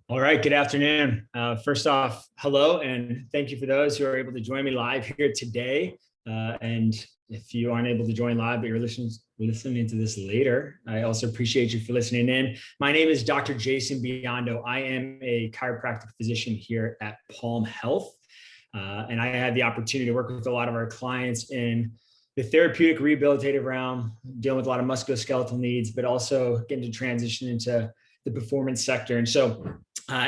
All right, good afternoon. First off, hello, and thank you for those who are able to join me live here today. And if you aren't able to join live, but you're listening to this later, I also appreciate you for listening in. My name is Dr. Jason Biondo. I am a chiropractic physician here at Palm Health. And I had the opportunity to work with a lot of our clients in the therapeutic rehabilitative realm, dealing with a lot of musculoskeletal needs, but also getting to transition into the performance sector. And so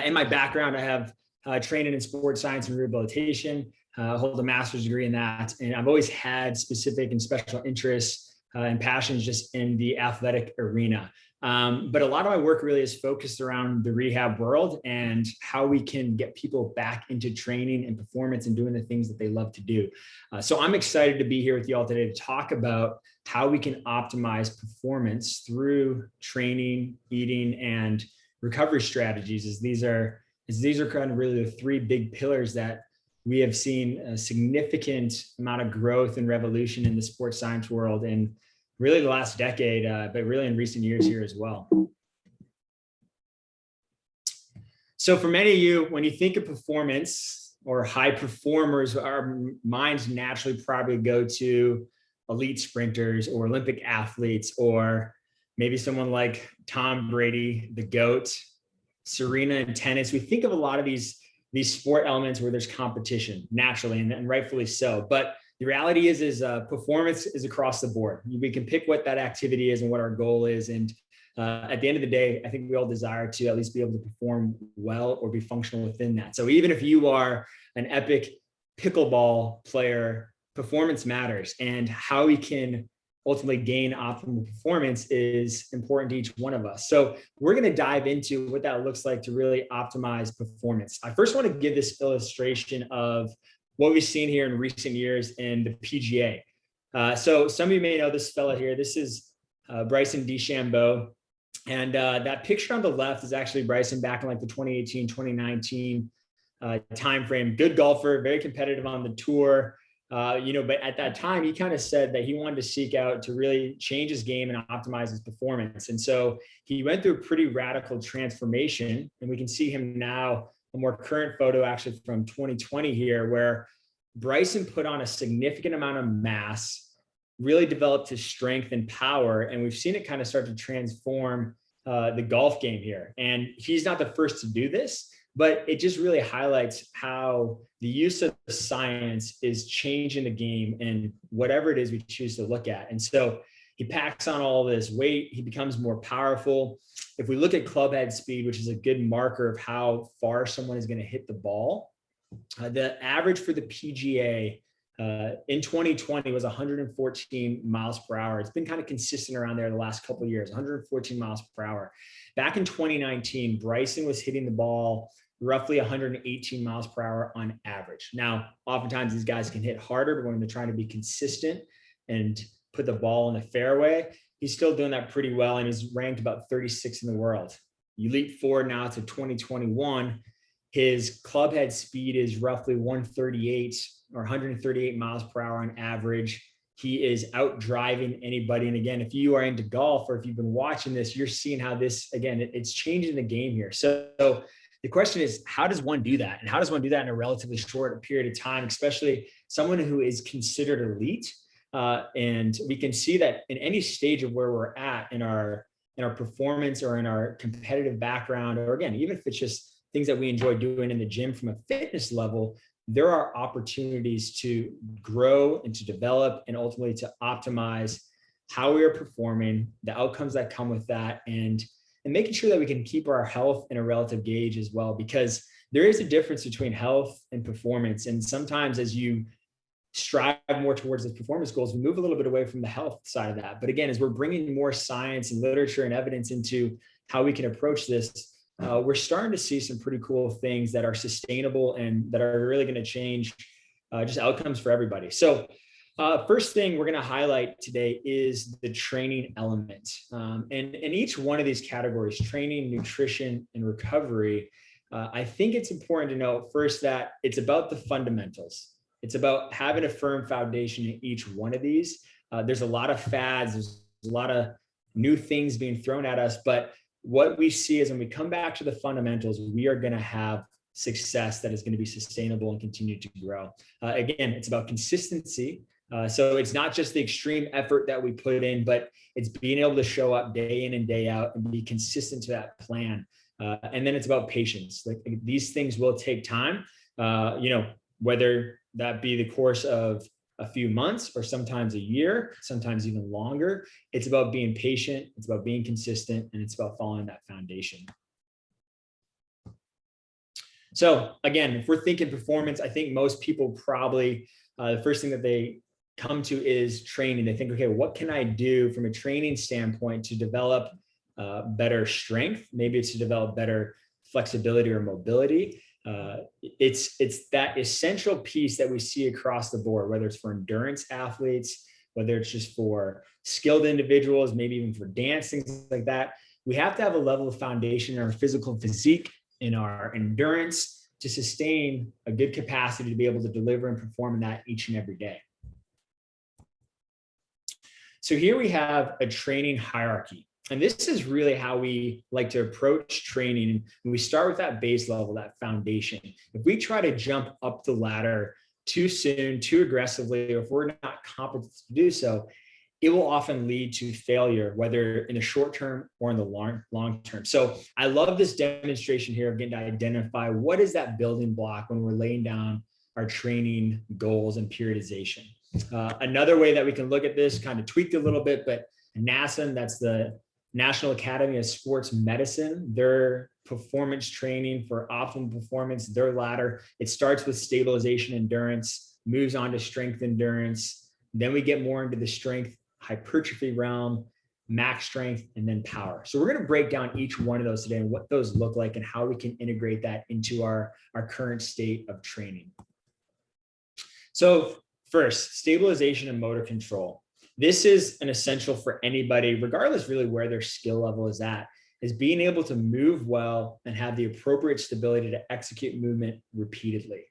in my background, I have training in sports science and rehabilitation, hold a master's degree in that. And I've always had specific and special interests and passions just in the athletic arena. But a lot of my work really is focused around the rehab world and how we can get people back into training and performance and doing the things that they love to do. So I'm excited to be here with you all today to talk about how we can optimize performance through training, eating, and recovery strategies, as these are kind of really the three big pillars that we have seen a significant amount of growth and revolution in the sports science world in really the last decade, but really in recent years here as well. So for many of you, when you think of performance or high performers, our minds naturally probably go to elite sprinters or Olympic athletes, or maybe someone like Tom Brady, the GOAT, Serena in tennis. We think of a lot of these sport elements where there's competition naturally, and rightfully so. But the reality is performance is across the board. We can pick what that activity is and what our goal is. And at the end of the day, I think we all desire to at least be able to perform well or be functional within that. So even if you are an epic pickleball player, performance matters, and how we can ultimately gain optimal performance is important to each one of us. So we're going to dive into what that looks like to really optimize performance. I first want to give this illustration of what we've seen here in recent years in the PGA. So some of you may know this fella here. This is Bryson DeChambeau. And that picture on the left is actually Bryson back in like the 2018, 2019 timeframe. Good golfer, very competitive on the tour. But at that time, he kind of said that he wanted to seek out to really change his game and optimize his performance. And so he went through a pretty radical transformation. And we can see him now, a more current photo actually from 2020 here, where Bryson put on a significant amount of mass, really developed his strength and power. And we've seen it kind of start to transform the golf game here. And he's not the first to do this, but it just really highlights how the use of science is changing the game and whatever it is we choose to look at. And so he packs on all this weight, he becomes more powerful. If we look at club head speed, which is a good marker of how far someone is going to hit the ball, the average for the PGA in 2020 was 114 miles per hour. It's been kind of consistent around there the last couple of years, 114 miles per hour. Back in 2019, Bryson was hitting the ball roughly 118 miles per hour on average. Now, oftentimes these guys can hit harder, but when they're trying to be consistent and put the ball in the fairway, he's still doing that pretty well, and he's ranked about 36 in the world. You leap forward now to 2021, his club head speed is roughly 138 or 138 miles per hour on average. He is out driving anybody. And again, if you are into golf or if you've been watching this, you're seeing how this, again, it's changing the game here. So the question is, how does one do that? And how does one do that in a relatively short period of time, especially someone who is considered elite? And we can see that in any stage of where we're at in our performance or in our competitive background, or again, even if it's just things that we enjoy doing in the gym from a fitness level, there are opportunities to grow and to develop and ultimately to optimize how we are performing, the outcomes that come with that, and making sure that we can keep our health in a relative gauge as well, because there is a difference between health and performance. And sometimes as you strive more towards the performance goals, we move a little bit away from the health side of that. But again, as we're bringing more science and literature and evidence into how we can approach this, we're starting to see some pretty cool things that are sustainable and that are really going to change just outcomes for everybody. So first thing we're going to highlight today is the training element. And in each one of these categories, training, nutrition, and recovery, I think it's important to note first that it's about the fundamentals. It's about having a firm foundation in each one of these. There's a lot of fads, there's a lot of new things being thrown at us, but what we see is when we come back to the fundamentals, we are going to have success that is going to be sustainable and continue to grow. Again, it's about consistency. So it's not just the extreme effort that we put in, but it's being able to show up day in and day out and be consistent to that plan. And then it's about patience. Like, these things will take time, whether that be the course of a few months or sometimes a year, sometimes even longer. It's about being patient, it's about being consistent, and it's about following that foundation. So again, if we're thinking performance, I think most people probably, the first thing that they come to is training. They think, okay, what can I do from a training standpoint to develop better strength? Maybe it's to develop better flexibility or mobility. It's that essential piece that we see across the board, whether it's for endurance athletes, whether it's just for skilled individuals, maybe even for dance, things like that. We have to have a level of foundation in our physical physique, in our endurance, to sustain a good capacity to be able to deliver and perform in that each and every day. So here we have a training hierarchy. And this is really how we like to approach training. And we start with that base level, that foundation. If we try to jump up the ladder too soon, too aggressively, or if we're not competent to do so, it will often lead to failure, whether in the short term or in the long term. So I love this demonstration here of getting to identify what is that building block when we're laying down our training goals and periodization. Another way that we can look at this, kind of tweaked a little bit, but NASM, that's the National Academy of Sports Medicine, their performance training for optimal performance, their ladder, it starts with stabilization endurance, moves on to strength endurance. Then we get more into the strength hypertrophy realm, max strength, and then power. So we're going to break down each one of those today and what those look like and how we can integrate that into our current state of training. So first, stabilization and motor control. This is an essential for anybody, regardless really where their skill level is at, is being able to move well and have the appropriate stability to execute movement repeatedly.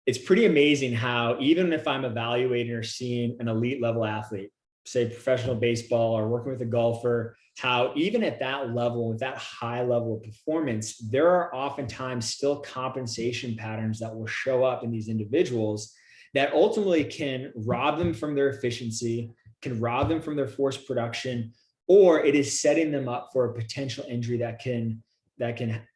It's pretty amazing how, even if I'm evaluating or seeing an elite level athlete, say professional baseball or working with a golfer, how even at that level, with that high level of performance, there are oftentimes still compensation patterns that will show up in these individuals that ultimately can rob them from their efficiency, can rob them from their force production, or it is setting them up for a potential injury that can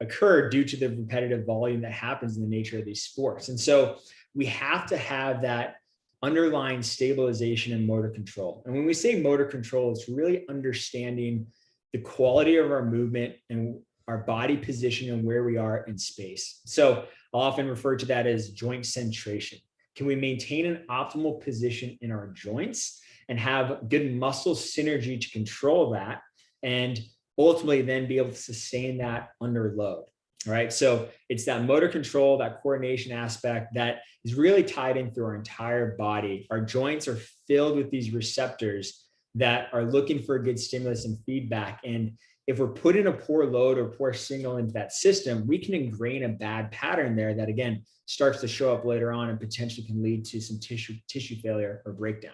occur due to the repetitive volume that happens in the nature of these sports. And so we have to have that underlying stabilization and motor control. And when we say motor control, it's really understanding the quality of our movement and our body position and where we are in space. So I'll often refer to that as joint centration. Can we maintain an optimal position in our joints and have good muscle synergy to control that, and ultimately then be able to sustain that under load? All right. So it's that motor control, that coordination aspect that is really tied in through our entire body. Our joints are filled with these receptors that are looking for a good stimulus and feedback. And if we're putting a poor load or poor signal into that system, we can ingrain a bad pattern there that, again, starts to show up later on and potentially can lead to some tissue failure or breakdown.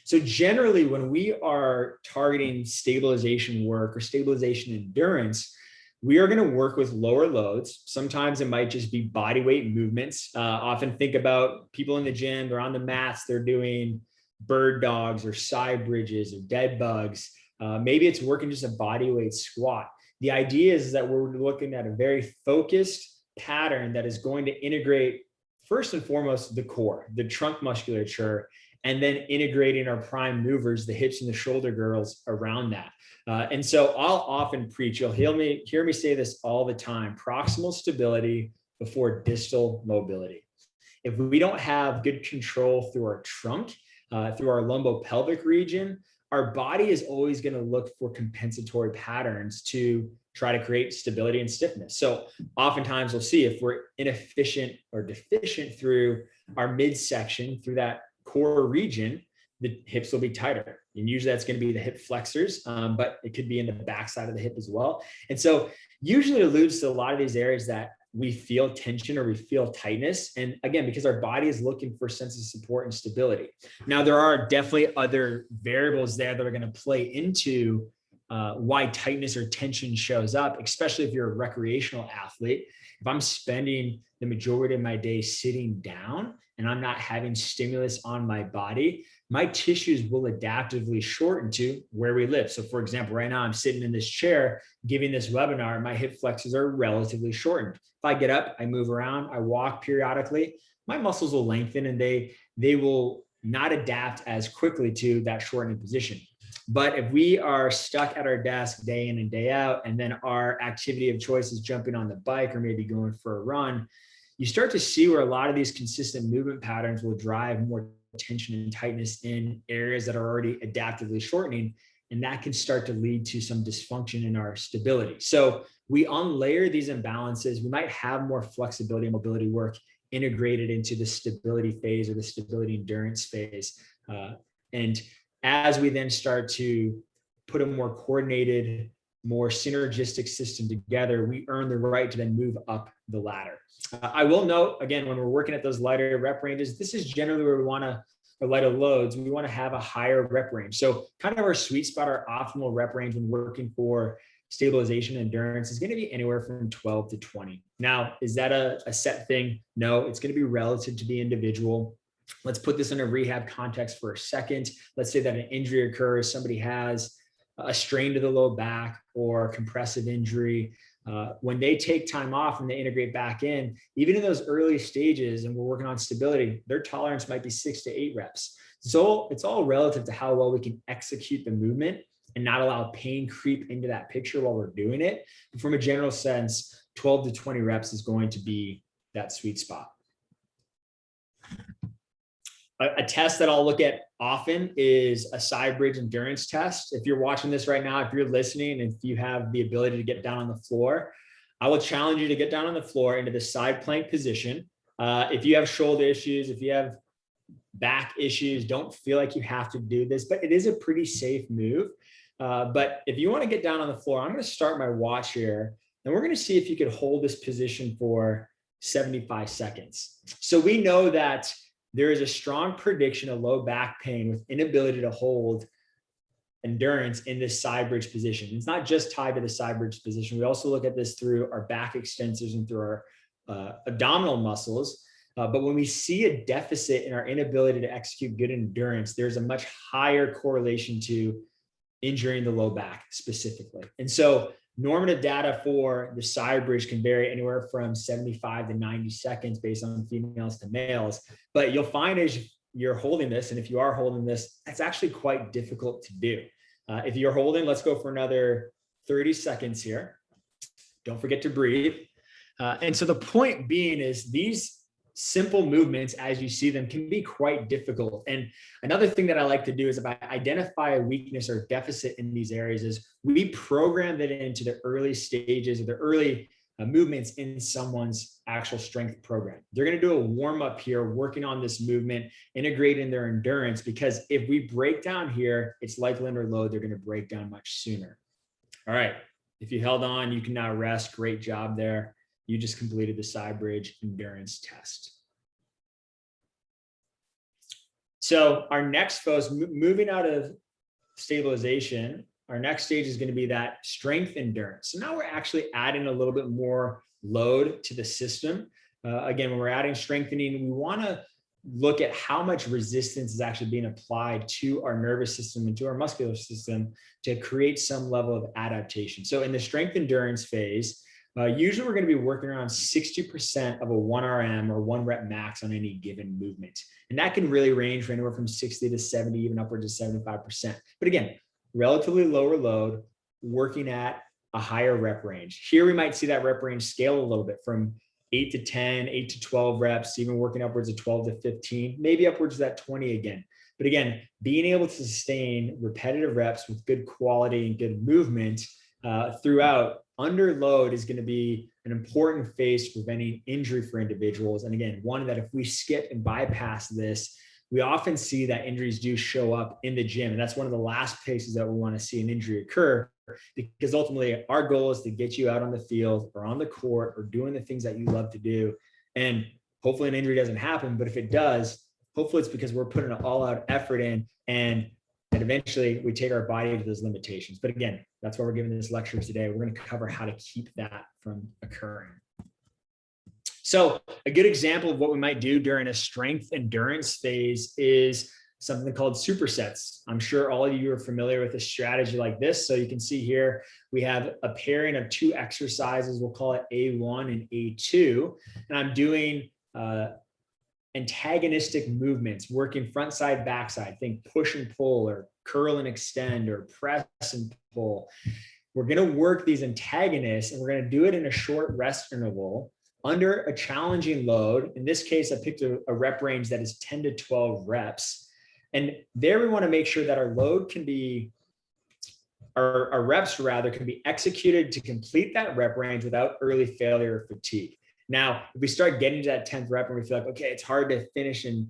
So generally, when we are targeting stabilization work or stabilization endurance, we are going to work with lower loads. Sometimes it might just be body weight movements. Often think about people in the gym, they're on the mats, they're doing bird dogs or side bridges or dead bugs. Maybe it's working just a body weight squat. The idea is that we're looking at a very focused pattern that is going to integrate, first and foremost, the core, the trunk musculature, and then integrating our prime movers, the hips and the shoulder girdles around that. And so I'll often preach, you'll hear me say this all the time, proximal stability before distal mobility. If we don't have good control through our trunk, through our lumbopelvic region, our body is always going to look for compensatory patterns to try to create stability and stiffness. So oftentimes we'll see if we're inefficient or deficient through our midsection, through that core region, the hips will be tighter. And usually that's going to be the hip flexors, but it could be in the backside of the hip as well. And so usually it alludes to a lot of these areas that we feel tension or we feel tightness. And again, because our body is looking for a sense of support and stability. Now, there are definitely other variables there that are going to play into why tightness or tension shows up, especially if you're a recreational athlete. If I'm spending the majority of my day sitting down and I'm not having stimulus on my body, my tissues will adaptively shorten to where we live. So for example, right now I'm sitting in this chair giving this webinar, my hip flexors are relatively shortened. If I get up, I move around, I walk periodically, my muscles will lengthen and they will not adapt as quickly to that shortening position. But if we are stuck at our desk day in and day out, and then our activity of choice is jumping on the bike or maybe going for a run, you start to see where a lot of these consistent movement patterns will drive more tension and tightness in areas that are already adaptively shortening. And that can start to lead to some dysfunction in our stability. So we unlayer these imbalances. We might have more flexibility and mobility work integrated into the stability phase or the stability endurance phase. And as we then start to put a more coordinated, more synergistic system together, we earn the right to then move up the ladder. I will note, again, when we're working at those lighter rep ranges, this is generally where we want to, or lighter loads, we want to have a higher rep range. So kind of our sweet spot, our optimal rep range when working for stabilization endurance is going to be anywhere from 12 to 20. Now, is that a set thing? No, it's going to be relative to the individual. Let's put this in a rehab context for a second. Let's say that an injury occurs, somebody has a strain to the low back or compressive injury. When they take time off and they integrate back in, even in those early stages, and we're working on stability, their tolerance might be 6 to 8 reps. So it's all relative to how well we can execute the movement and not allow pain creep into that picture while we're doing it. But from a general sense, 12 to 20 reps is going to be that sweet spot. A test that I'll look at often is a side bridge endurance test. If you're watching this right now, if you're listening, if you have the ability to get down on the floor, I will challenge you to get down on the floor into the side plank position. If you have shoulder issues, if you have back issues, don't feel like you have to do this, but it is a pretty safe move. But if you want to get down on the floor, I'm going to start my watch here, and we're going to see if you could hold this position for 75 seconds. So we know that there is a strong prediction of low back pain with inability to hold endurance in this side bridge position. It's not just tied to the side bridge position. We also look at this through our back extensors and through our abdominal muscles. But when we see a deficit in our inability to execute good endurance, there's a much higher correlation to injuring the low back specifically. And so normative data for the side bridge can vary anywhere from 75 to 90 seconds based on females to males. But you'll find as you're holding this, and if you are holding this, that's actually quite difficult to do. If you're holding, let's go for another 30 seconds here. Don't forget to breathe. And so the point being is these simple movements, as you see them, can be quite difficult. And another thing that I like to do is if I identify a weakness or deficit in these areas is we program that into the early stages or the early movements in someone's actual strength program. They're going to do a warm up here, working on this movement, integrating their endurance, because if we break down here, it's likely under load, they're going to break down much sooner. All right. If you held on, you can now rest. Great job there. You just completed the side bridge endurance test. So our next phase, moving out of stabilization, our next stage is going to be that strength endurance. So now we're actually adding a little bit more load to the system. Again, when we're adding strengthening, we want to look at how much resistance is actually being applied to our nervous system and to our muscular system to create some level of adaptation. So in the strength endurance phase, usually we're going to be working around 60% of a 1 RM or 1 rep max on any given movement. And that can really range from anywhere from 60 to 70, even upwards to 75%. But again, relatively lower load, working at a higher rep range. Here we might see that rep range scale a little bit from 8 to 10, 8 to 12 reps, even working upwards of 12 to 15, maybe upwards of that 20 again. But again, being able to sustain repetitive reps with good quality and good movement throughout under load is going to be an important phase to preventing injury for individuals. And again, one that if we skip and bypass this, we often see that injuries do show up in the gym. And that's one of the last places that we want to see an injury occur, because ultimately our goal is to get you out on the field or on the court or doing the things that you love to do. And hopefully an injury doesn't happen, but if it does, hopefully it's because we're putting an all-out effort in and that eventually we take our body to those limitations. But again, that's why we're giving this lecture today. We're going to cover how to keep that from occurring. So a good example of what we might do during a strength endurance phase is something called supersets. I'm sure all of you are familiar with a strategy like this. So you can see here, we have a pairing of two exercises. We'll call it A1 and A2. And I'm doing antagonistic movements, working front side, back side. Think push and pull, or curl and extend, or press and pull. We're going to work these antagonists, and we're going to do it in a short rest interval under a challenging load. In this case, I picked a rep range that is 10 to 12 reps. And there we want to make sure that our load can be, our reps rather, can be executed to complete that rep range without early failure or fatigue. Now, if we start getting to that 10th rep and we feel like, okay, it's hard to finish and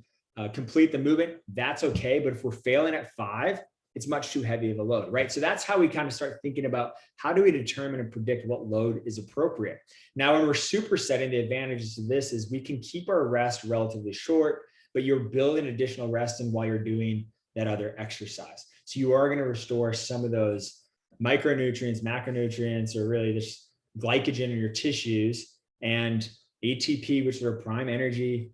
complete the movement, that's okay. But if we're failing at 5, it's much too heavy of a load, right? So that's how we kind of start thinking about how do we determine and predict what load is appropriate. Now, when we're supersetting, the advantages of this is we can keep our rest relatively short, but you're building additional rest in while you're doing that other exercise. So you are going to restore some of those micronutrients, macronutrients, or really just glycogen in your tissues, and ATP, which is our prime energy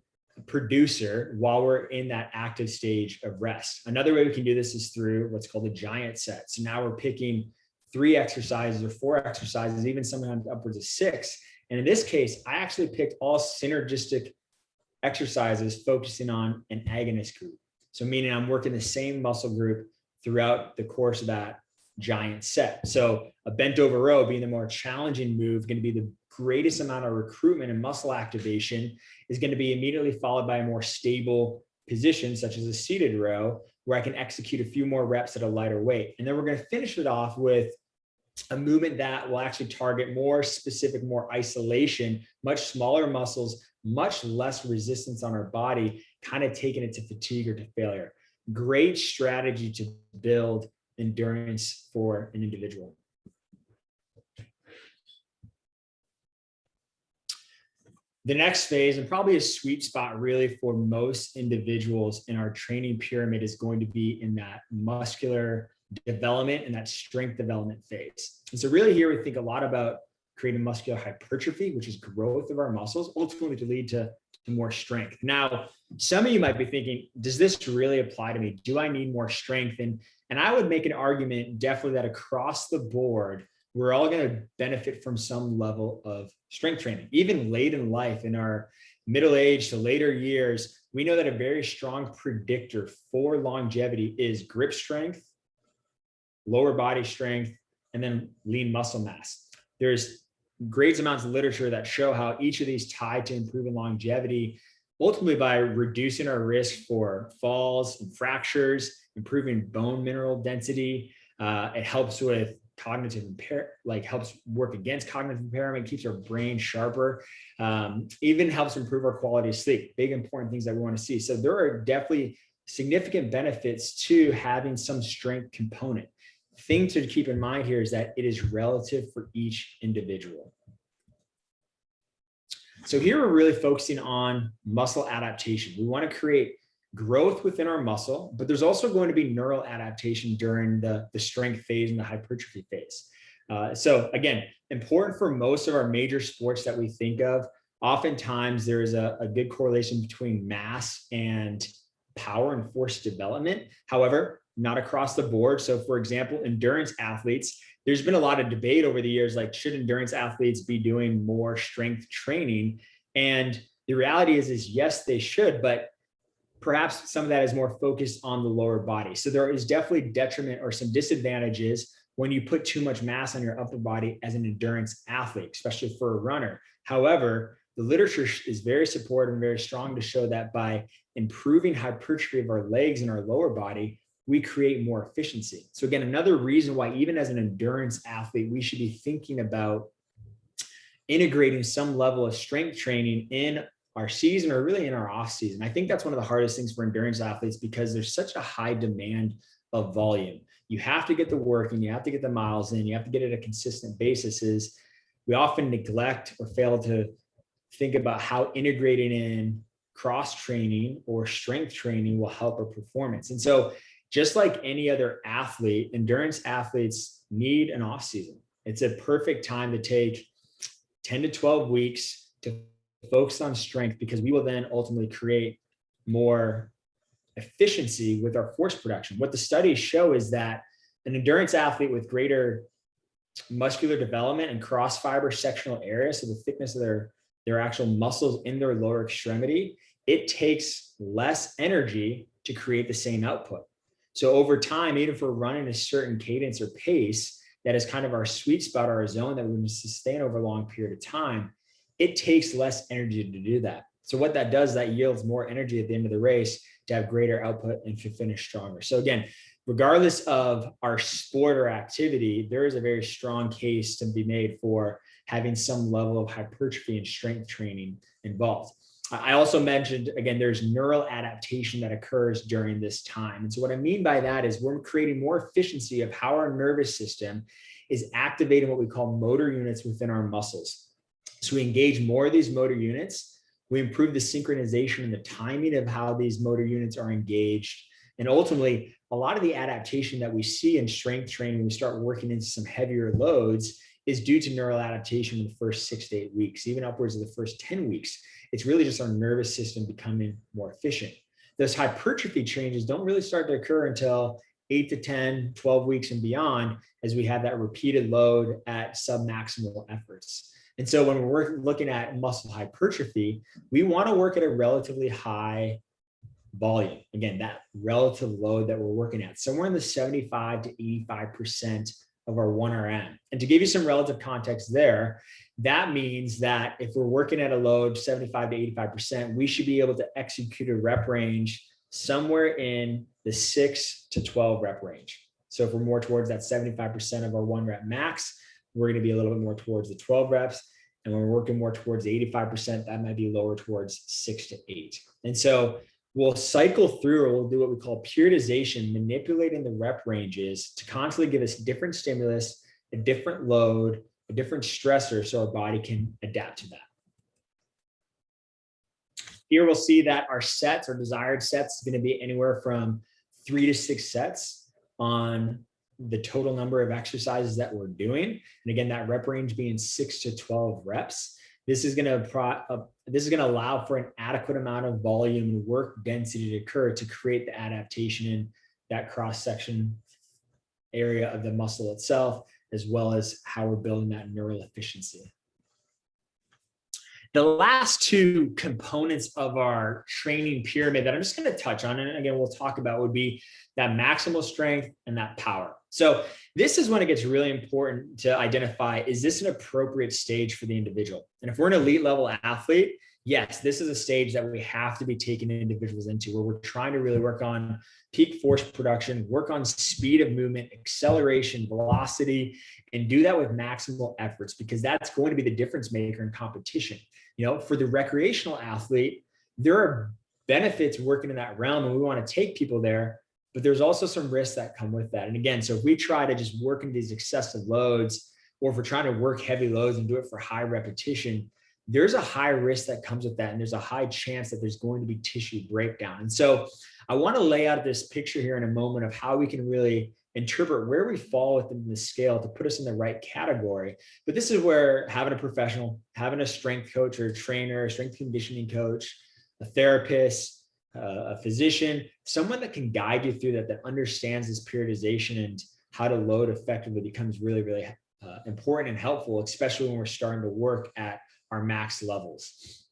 producer, while we're in that active stage of rest. Another way we can do this is through what's called a giant set. So now we're picking 3 exercises or 4 exercises, even sometimes upwards of 6. And in this case, I actually picked all synergistic exercises focusing on an agonist group. So meaning I'm working the same muscle group throughout the course of that giant set. So a bent over row being the more challenging move, going to be the greatest amount of recruitment and muscle activation, is going to be immediately followed by a more stable position, such as a seated row, where I can execute a few more reps at a lighter weight. And then we're going to finish it off with a movement that will actually target more specific, more isolation, much smaller muscles, much less resistance on our body, kind of taking it to fatigue or to failure. Great strategy to build endurance for an individual. The next phase, and probably a sweet spot really for most individuals in our training pyramid, is going to be in that muscular development and that strength development phase. And so really here we think a lot about creating muscular hypertrophy, which is growth of our muscles, ultimately to lead to more strength. Now, some of you might be thinking, does this really apply to me? Do I need more strength? And I would make an argument definitely that across the board, we're all going to benefit from some level of strength training. Even late in life, in our middle age to later years, we know that a very strong predictor for longevity is grip strength, lower body strength, and then lean muscle mass. There's great amounts of literature that show how each of these tie to improving longevity, ultimately by reducing our risk for falls and fractures, improving bone mineral density. It helps with cognitive impairment, helps work against cognitive impairment, keeps our brain sharper, even helps improve our quality of sleep. Big, important things that we want to see. So there are definitely significant benefits to having some strength component. Thing to keep in mind here is that it is relative for each individual. So here we're really focusing on muscle adaptation. We want to create growth within our muscle, but there's also going to be neural adaptation during the strength phase and the hypertrophy phase. So again, important for most of our major sports that we think of. Oftentimes there is a good correlation between mass and power and force development. However, not across the board. So for example, endurance athletes, there's been a lot of debate over the years, like should endurance athletes be doing more strength training? And the reality is yes, they should, but perhaps some of that is more focused on the lower body. So there is definitely detriment or some disadvantages when you put too much mass on your upper body as an endurance athlete, especially for a runner. However, the literature is very supportive and very strong to show that by improving hypertrophy of our legs and our lower body, we create more efficiency. So again, another reason why even as an endurance athlete, we should be thinking about integrating some level of strength training in our season or really in our off season. I think that's one of the hardest things for endurance athletes because there's such a high demand of volume. You have to get the work and you have to get the miles in, you have to get it at a consistent basis. We often neglect or fail to think about how integrating in cross training or strength training will help our performance. And so just like any other athlete, endurance athletes need an off season. It's a perfect time to take 10 to 12 weeks to focus on strength, because we will then ultimately create more efficiency with our force production. What the studies show is that an endurance athlete with greater muscular development and cross fiber sectional area, so the thickness of their actual muscles in their lower extremity, it takes less energy to create the same output. So over time, even if we're running a certain cadence or pace that is kind of our sweet spot or our zone that we can sustain over a long period of time, it takes less energy to do that. So what that does, that yields more energy at the end of the race to have greater output and to finish stronger. So again, regardless of our sport or activity, there is a very strong case to be made for having some level of hypertrophy and strength training involved. I also mentioned, again, there's neural adaptation that occurs during this time. And so what I mean by that is we're creating more efficiency of how our nervous system is activating what we call motor units within our muscles. So we engage more of these motor units. We improve the synchronization and the timing of how these motor units are engaged. And ultimately, a lot of the adaptation that we see in strength training when we start working into some heavier loads is due to neural adaptation in the first 6 to 8 weeks, even upwards of the first 10 weeks. It's really just our nervous system becoming more efficient. Those hypertrophy changes don't really start to occur until 8 to 10, 12 weeks and beyond, as we have that repeated load at submaximal efforts. And so when we're looking at muscle hypertrophy, we want to work at a relatively high volume. Again, that relative load that we're working at, somewhere in the 75 to 85% of our 1RM. And to give you some relative context there, that means that if we're working at a load 75 to 85%, we should be able to execute a rep range somewhere in the 6 to 12 rep range. So if we're more towards that 75% of our 1 rep max, we're going to be a little bit more towards the 12 reps. And when we're working more towards the 85%, that might be lower towards 6 to 8. And so we'll cycle through, or we'll do what we call periodization, manipulating the rep ranges to constantly give us different stimulus, a different load, a different stressor, so our body can adapt to that. Here we'll see that our sets, our desired sets, is going to be anywhere from 3 to 6 sets on the total number of exercises that we're doing. And again, that rep range being 6 to 12 reps. This is going to allow for an adequate amount of volume and work density to occur to create the adaptation in that cross-section area of the muscle itself, as well as how we're building that neural efficiency. The last two components of our training pyramid that I'm just going to touch on, and again, we'll talk about, would be that maximal strength and that power. So this is when it gets really important to identify, is this an appropriate stage for the individual? And if we're an elite level athlete, yes, this is a stage that we have to be taking individuals into, where we're trying to really work on peak force production, work on speed of movement, acceleration, velocity, and do that with maximal efforts, because that's going to be the difference maker in competition. You know, for the recreational athlete, there are benefits working in that realm, and we want to take people there, but there's also some risks that come with that. And again, so if we try to just work in these excessive loads, or if we're trying to work heavy loads and do it for high repetition, there's a high risk that comes with that. And there's a high chance that there's going to be tissue breakdown. And so I want to lay out this picture here in a moment of how we can really interpret where we fall within the scale to put us in the right category. But this is where having a professional, having a strength coach or a trainer, a strength conditioning coach, a therapist, a physician, someone that can guide you through that, that understands this periodization and how to load effectively, becomes really, really important and helpful, especially when we're starting to work at our max levels.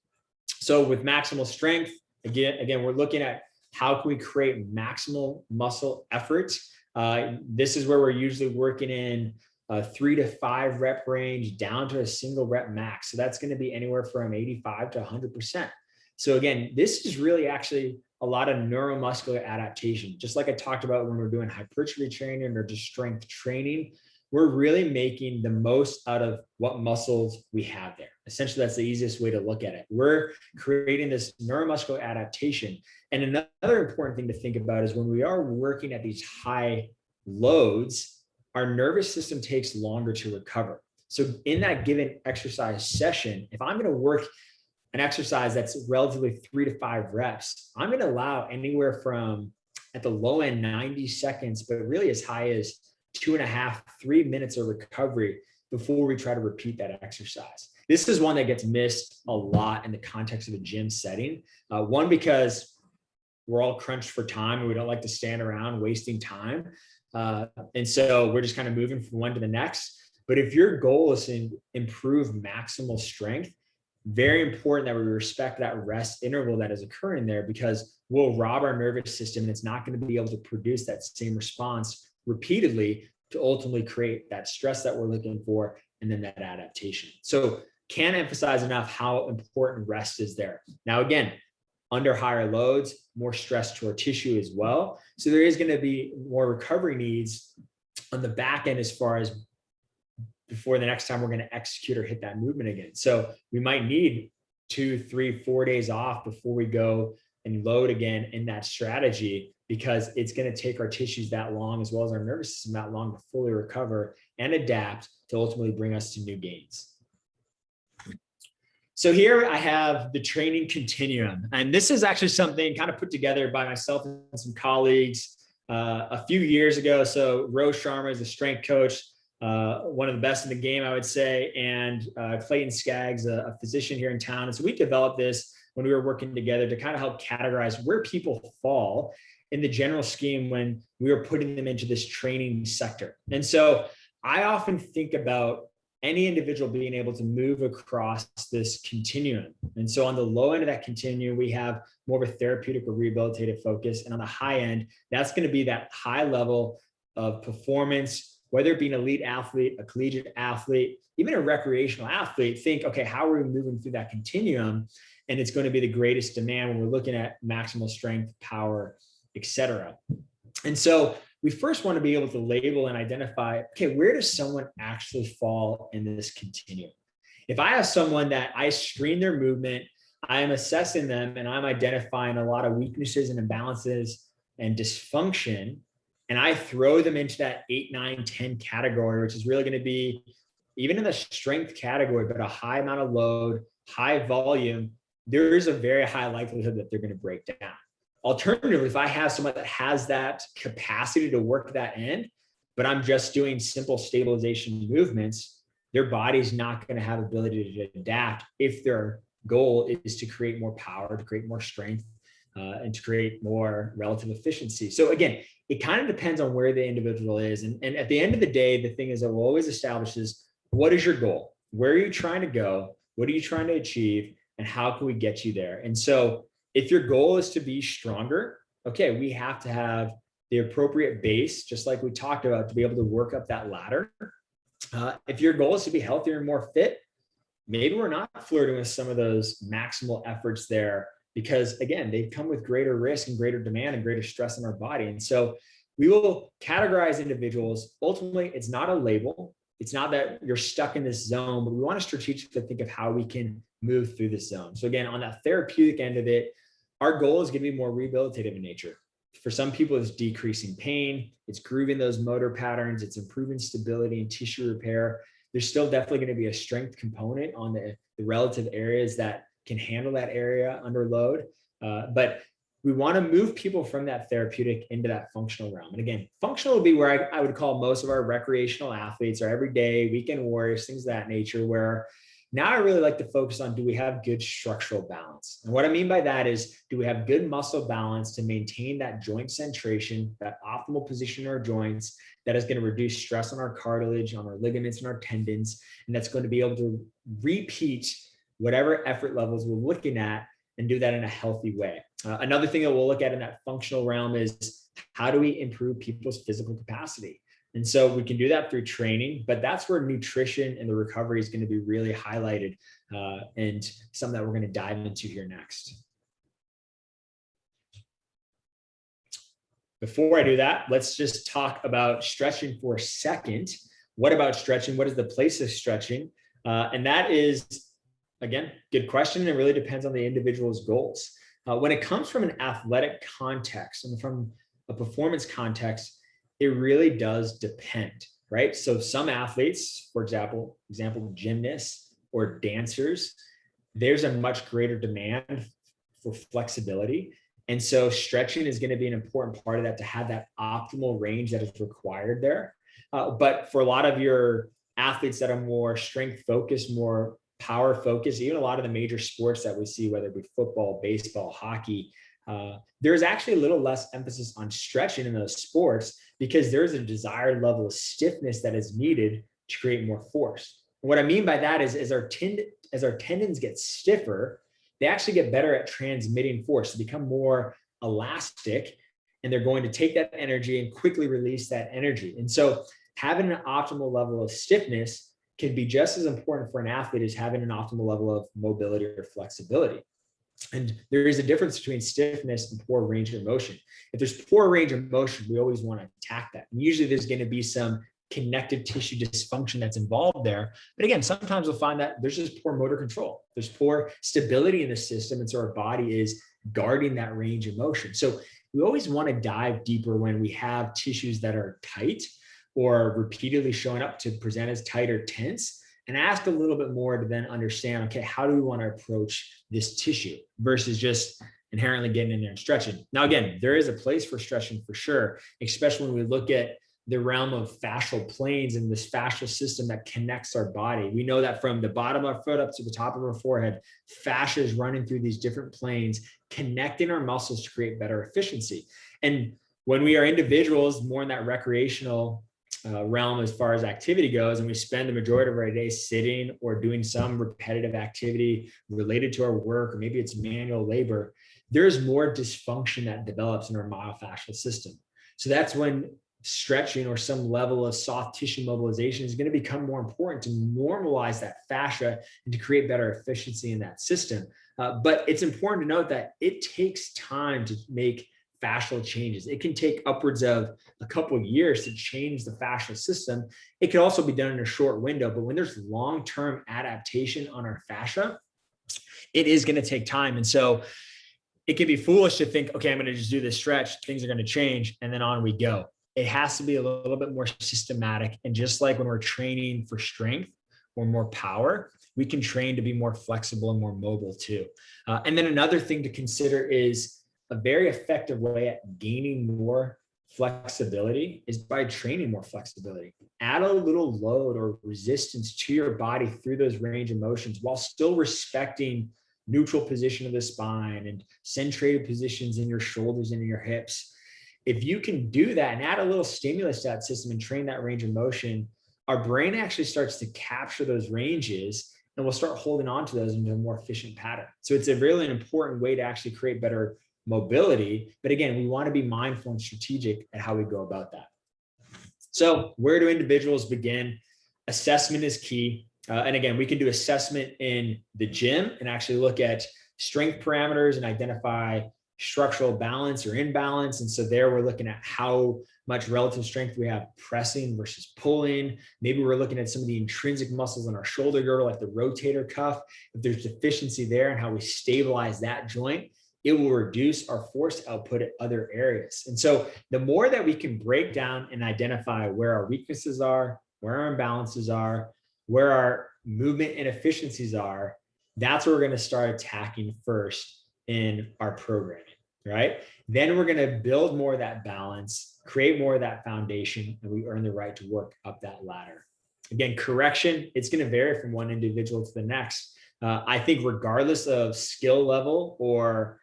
So with maximal strength, again, we're looking at how can we create maximal muscle effort. This is where we're usually working in a 3 to 5 rep range down to a single rep max. So that's going to be anywhere from 85 to 100%. So again, this is really actually a lot of neuromuscular adaptation. Just like I talked about when we're doing hypertrophy training or just strength training, we're really making the most out of what muscles we have there. Essentially, that's the easiest way to look at it. We're creating this neuromuscular adaptation. And another important thing to think about is when we are working at these high loads, our nervous system takes longer to recover. So in that given exercise session, if I'm going to work an exercise that's relatively 3 to 5 reps, I'm going to allow anywhere from at the low end 90 seconds, but really as high as 2.5, 3 minutes of recovery before we try to repeat that exercise. This is one that gets missed a lot in the context of a gym setting. One, because we're all crunched for time and we don't like to stand around wasting time. And so we're just kind of moving from one to the next. But if your goal is to improve maximal strength, very important that we respect that rest interval that is occurring there, because we'll rob our nervous system and it's not going to be able to produce that same response repeatedly to ultimately create that stress that we're looking for and then that adaptation. So can't emphasize enough how important rest is there. Now, again, under higher loads, more stress to our tissue as well. So there is going to be more recovery needs on the back end as far as before the next time we're going to execute or hit that movement again. So we might need 2, 3, 4 days off before we go and load again in that strategy, because it's going to take our tissues that long, as well as our nervous system that long, to fully recover and adapt to ultimately bring us to new gains. So here I have the training continuum, and this is actually something kind of put together by myself and some colleagues a few years ago. So Rose Sharma is the strength coach, one of the best in the game, I would say, and Clayton Skaggs, a physician here in town. And so we developed this when we were working together to kind of help categorize where people fall in the general scheme when we were putting them into this training sector. And so I often think about any individual being able to move across this continuum. And so on the low end of that continuum, we have more of a therapeutic or rehabilitative focus. And on the high end, that's going to be that high level of performance, whether it be an elite athlete, a collegiate athlete, even a recreational athlete. Think, okay, how are we moving through that continuum? And it's going to be the greatest demand when we're looking at maximal strength, power, et cetera. And so we first want to be able to label and identify, okay, where does someone actually fall in this continuum? If I have someone that I screen their movement, I am assessing them and I'm identifying a lot of weaknesses and imbalances and dysfunction, and I throw them into that 8, 9, 10 category, which is really going to be even in the strength category, but a high amount of load, high volume, there is a very high likelihood that they're going to break down. Alternatively, if I have someone that has that capacity to work that end, but I'm just doing simple stabilization movements, their body's not going to have ability to adapt if their goal is to create more power, to create more strength, and to create more relative efficiency. So again, it kind of depends on where the individual is. And at the end of the day, the thing is that we'll always establish is, what is your goal? Where are you trying to go? What are you trying to achieve? And how can we get you there? And so if your goal is to be stronger, okay, we have to have the appropriate base, just like we talked about, to be able to work up that ladder. If your goal is to be healthier and more fit, maybe we're not flirting with some of those maximal efforts there, because again, they come with greater risk and greater demand and greater stress on our body. And so we will categorize individuals. Ultimately, it's not a label. It's not that you're stuck in this zone, but we want to strategically think of how we can move through this zone. So again, on that therapeutic end of it, our goal is going to be more rehabilitative in nature. For some people, it's decreasing pain, it's grooving those motor patterns, it's improving stability and tissue repair. There's still definitely going to be a strength component on the relative areas that can handle that area under load. But we want to move people from that therapeutic into that functional realm. And again, functional would be where I would call most of our recreational athletes, or everyday weekend warriors, things of that nature, where now I really like to focus on, do we have good structural balance? And what I mean by that is, do we have good muscle balance to maintain that joint centration, that optimal position in our joints, that is going to reduce stress on our cartilage, on our ligaments and our tendons, and that's going to be able to repeat whatever effort levels we're looking at and do that in a healthy way. Another thing that we'll look at in that functional realm is, how do we improve people's physical capacity? And so we can do that through training, but that's where nutrition and the recovery is going to be really highlighted, and something that we're going to dive into here next. Before I do that, let's just talk about stretching for a second. What about stretching? What is the place of stretching? And that is, again, good question. It really depends on the individual's goals. When it comes from an athletic context and from a performance context, it really does depend, right? So some athletes, for example, gymnasts or dancers, there's a much greater demand for flexibility. And so stretching is going to be an important part of that to have that optimal range that is required there. But for a lot of your athletes that are more strength focused, more power focused, even a lot of the major sports that we see, whether it be football, baseball, hockey, there's actually a little less emphasis on stretching in those sports because there's a desired level of stiffness that is needed to create more force. And what I mean by that is as our tendons get stiffer, they actually get better at transmitting force to become more elastic, and they're going to take that energy and quickly release that energy. And so having an optimal level of stiffness can be just as important for an athlete as having an optimal level of mobility or flexibility. And there is a difference between stiffness and poor range of motion. If there's poor range of motion, we always want to attack that. And usually there's going to be some connective tissue dysfunction that's involved there. But again, sometimes we'll find that there's just poor motor control. There's poor stability in the system. And so our body is guarding that range of motion. So we always want to dive deeper when we have tissues that are tight or repeatedly showing up to present as tight or tense, and ask a little bit more to then understand, okay, how do we want to approach this tissue versus just inherently getting in there and stretching. Now, again, there is a place for stretching for sure, especially when we look at the realm of fascial planes and this fascial system that connects our body. We know that from the bottom of our foot up to the top of our forehead, fascia is running through these different planes, connecting our muscles to create better efficiency. And when we are individuals more in that recreational realm as far as activity goes, and we spend the majority of our day sitting or doing some repetitive activity related to our work, or maybe it's manual labor, there's more dysfunction that develops in our myofascial system. So that's when stretching or some level of soft tissue mobilization is going to become more important to normalize that fascia and to create better efficiency in that system. But it's important to note that it takes time to make fascial changes. It can take upwards of a couple of years to change the fascial system. It can also be done in a short window, but when there's long-term adaptation on our fascia, it is going to take time. And so it can be foolish to think, okay, I'm going to just do this stretch, things are going to change, and then on we go. It has to be a little bit more systematic. And just like when we're training for strength or more power, we can train to be more flexible and more mobile too. And then another thing to consider is a very effective way at gaining more flexibility is by training more flexibility. Add a little load or resistance to your body through those range of motions while still respecting neutral position of the spine and centrated positions in your shoulders and in your hips. If you can do that and add a little stimulus to that system and train that range of motion, our brain actually starts to capture those ranges and we'll start holding on to those into a more efficient pattern. So it's a really important way to actually create better mobility. But again, we want to be mindful and strategic at how we go about that. So where do individuals begin? Assessment is key. And again, we can do assessment in the gym and actually look at strength parameters and identify structural balance or imbalance. And so there we're looking at how much relative strength we have pressing versus pulling. Maybe we're looking at some of the intrinsic muscles in our shoulder girdle, like the rotator cuff. If there's deficiency there and how we stabilize that joint, it will reduce our force output at other areas. And so the more that we can break down and identify where our weaknesses are, where our imbalances are, where our movement inefficiencies are, that's what we're going to start attacking first in our programming, right? Then we're going to build more of that balance, create more of that foundation, and we earn the right to work up that ladder. Again, correction, it's going to vary from one individual to the next. I think regardless of skill level or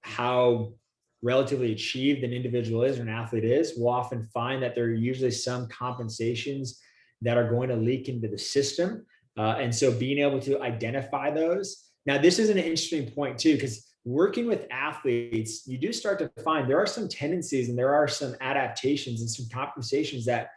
how relatively achieved an individual is or an athlete is, we'll often find that there are usually some compensations that are going to leak into the system. And so being able to identify those. Now, this is an interesting point too, because working with athletes, you do start to find there are some tendencies and there are some adaptations and some compensations that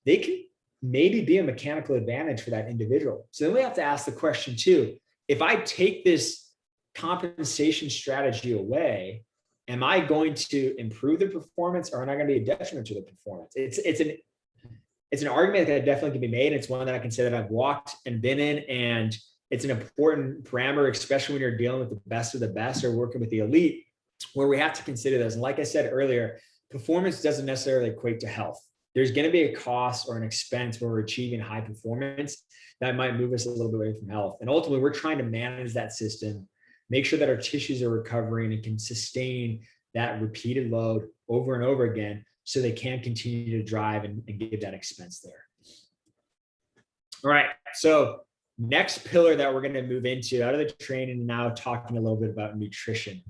they can maybe be a mechanical advantage for that individual. So then we have to ask the question too, if I take this compensation strategy away, am I going to improve the performance or am I going to be a detriment to the performance? It's an argument that definitely can be made. It's one that I can say that I've walked and been in, and it's an important parameter, especially when you're dealing with the best of the best or working with the elite, where we have to consider those. And like I said earlier, performance doesn't necessarily equate to health. There's going to be a cost or an expense when we're achieving high performance that might move us a little bit away from health. And ultimately, we're trying to manage that system, make sure that our tissues are recovering and can sustain that repeated load over and over again so they can continue to drive and give that expense there. All right, so next pillar that we're going to move into out of the training and now talking a little bit about nutrition.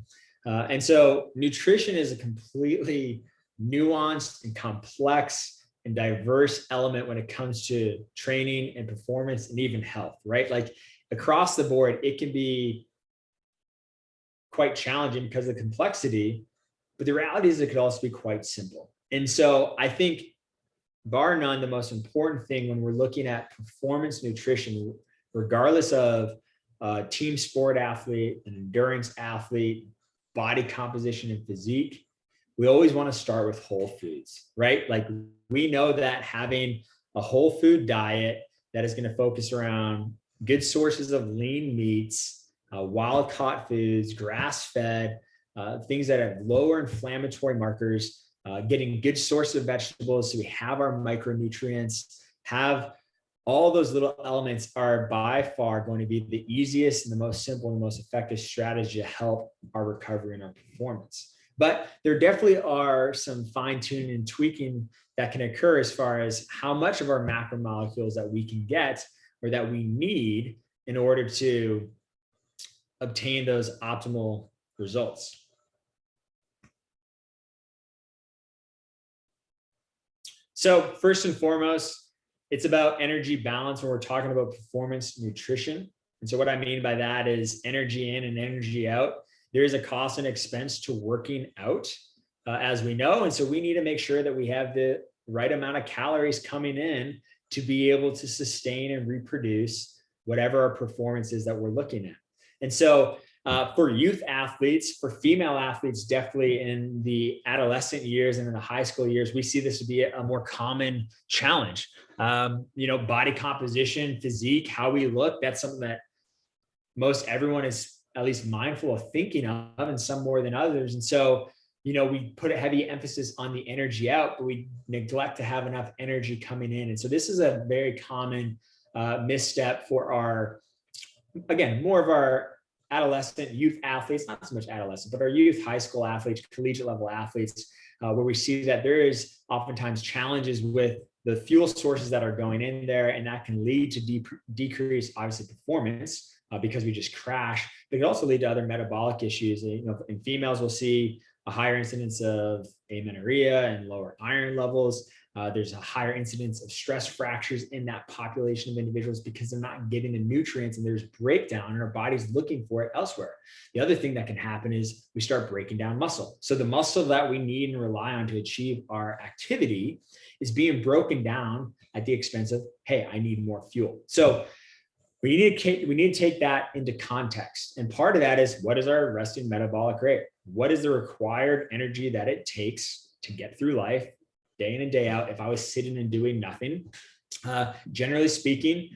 And so nutrition is a completely nuanced and complex and diverse element when it comes to training and performance and even health, right? Like across the board, it can be quite challenging because of the complexity, but the reality is it could also be quite simple. And so I think bar none, the most important thing when we're looking at performance nutrition, regardless of team sport athlete, an endurance athlete, body composition and physique, we always want to start with whole foods, right? Like we know that having a whole food diet that is going to focus around good sources of lean meats, wild caught foods, grass fed, things that have lower inflammatory markers, getting good sources of vegetables. So we have our micronutrients, have all those little elements are by far going to be the easiest and the most simple and the most effective strategy to help our recovery and our performance. But there definitely are some fine tuning and tweaking that can occur as far as how much of our macromolecules that we can get or that we need in order to obtain those optimal results. So first and foremost, it's about energy balance when we're talking about performance nutrition. And so what I mean by that is energy in and energy out. There is a cost and expense to working out, as we know. And so we need to make sure that we have the right amount of calories coming in to be able to sustain and reproduce whatever our performance is that we're looking at. And so for youth athletes, for female athletes, definitely in the adolescent years and in the high school years, we see this to be a more common challenge. Body composition, physique, how we look, that's something that most everyone is at least mindful of thinking of, and some more than others. And so, we put a heavy emphasis on the energy out, but we neglect to have enough energy coming in. And so this is a very common misstep for more of our adolescent youth athletes, not so much adolescent, but our youth, high school athletes, collegiate level athletes, where we see that there is oftentimes challenges with the fuel sources that are going in there, and that can lead to decrease, obviously, performance because we just crash. But it can also lead to other metabolic issues. In females, we'll see a higher incidence of amenorrhea and lower iron levels. There's a higher incidence of stress fractures in that population of individuals because they're not getting the nutrients and there's breakdown and our body's looking for it elsewhere. The other thing that can happen is we start breaking down muscle. So the muscle that we need and rely on to achieve our activity is being broken down at the expense of, hey, I need more fuel. So we need to take that into context. And part of that is, what is our resting metabolic rate? What is the required energy that it takes to get through life day in and day out? If I was sitting and doing nothing, generally speaking,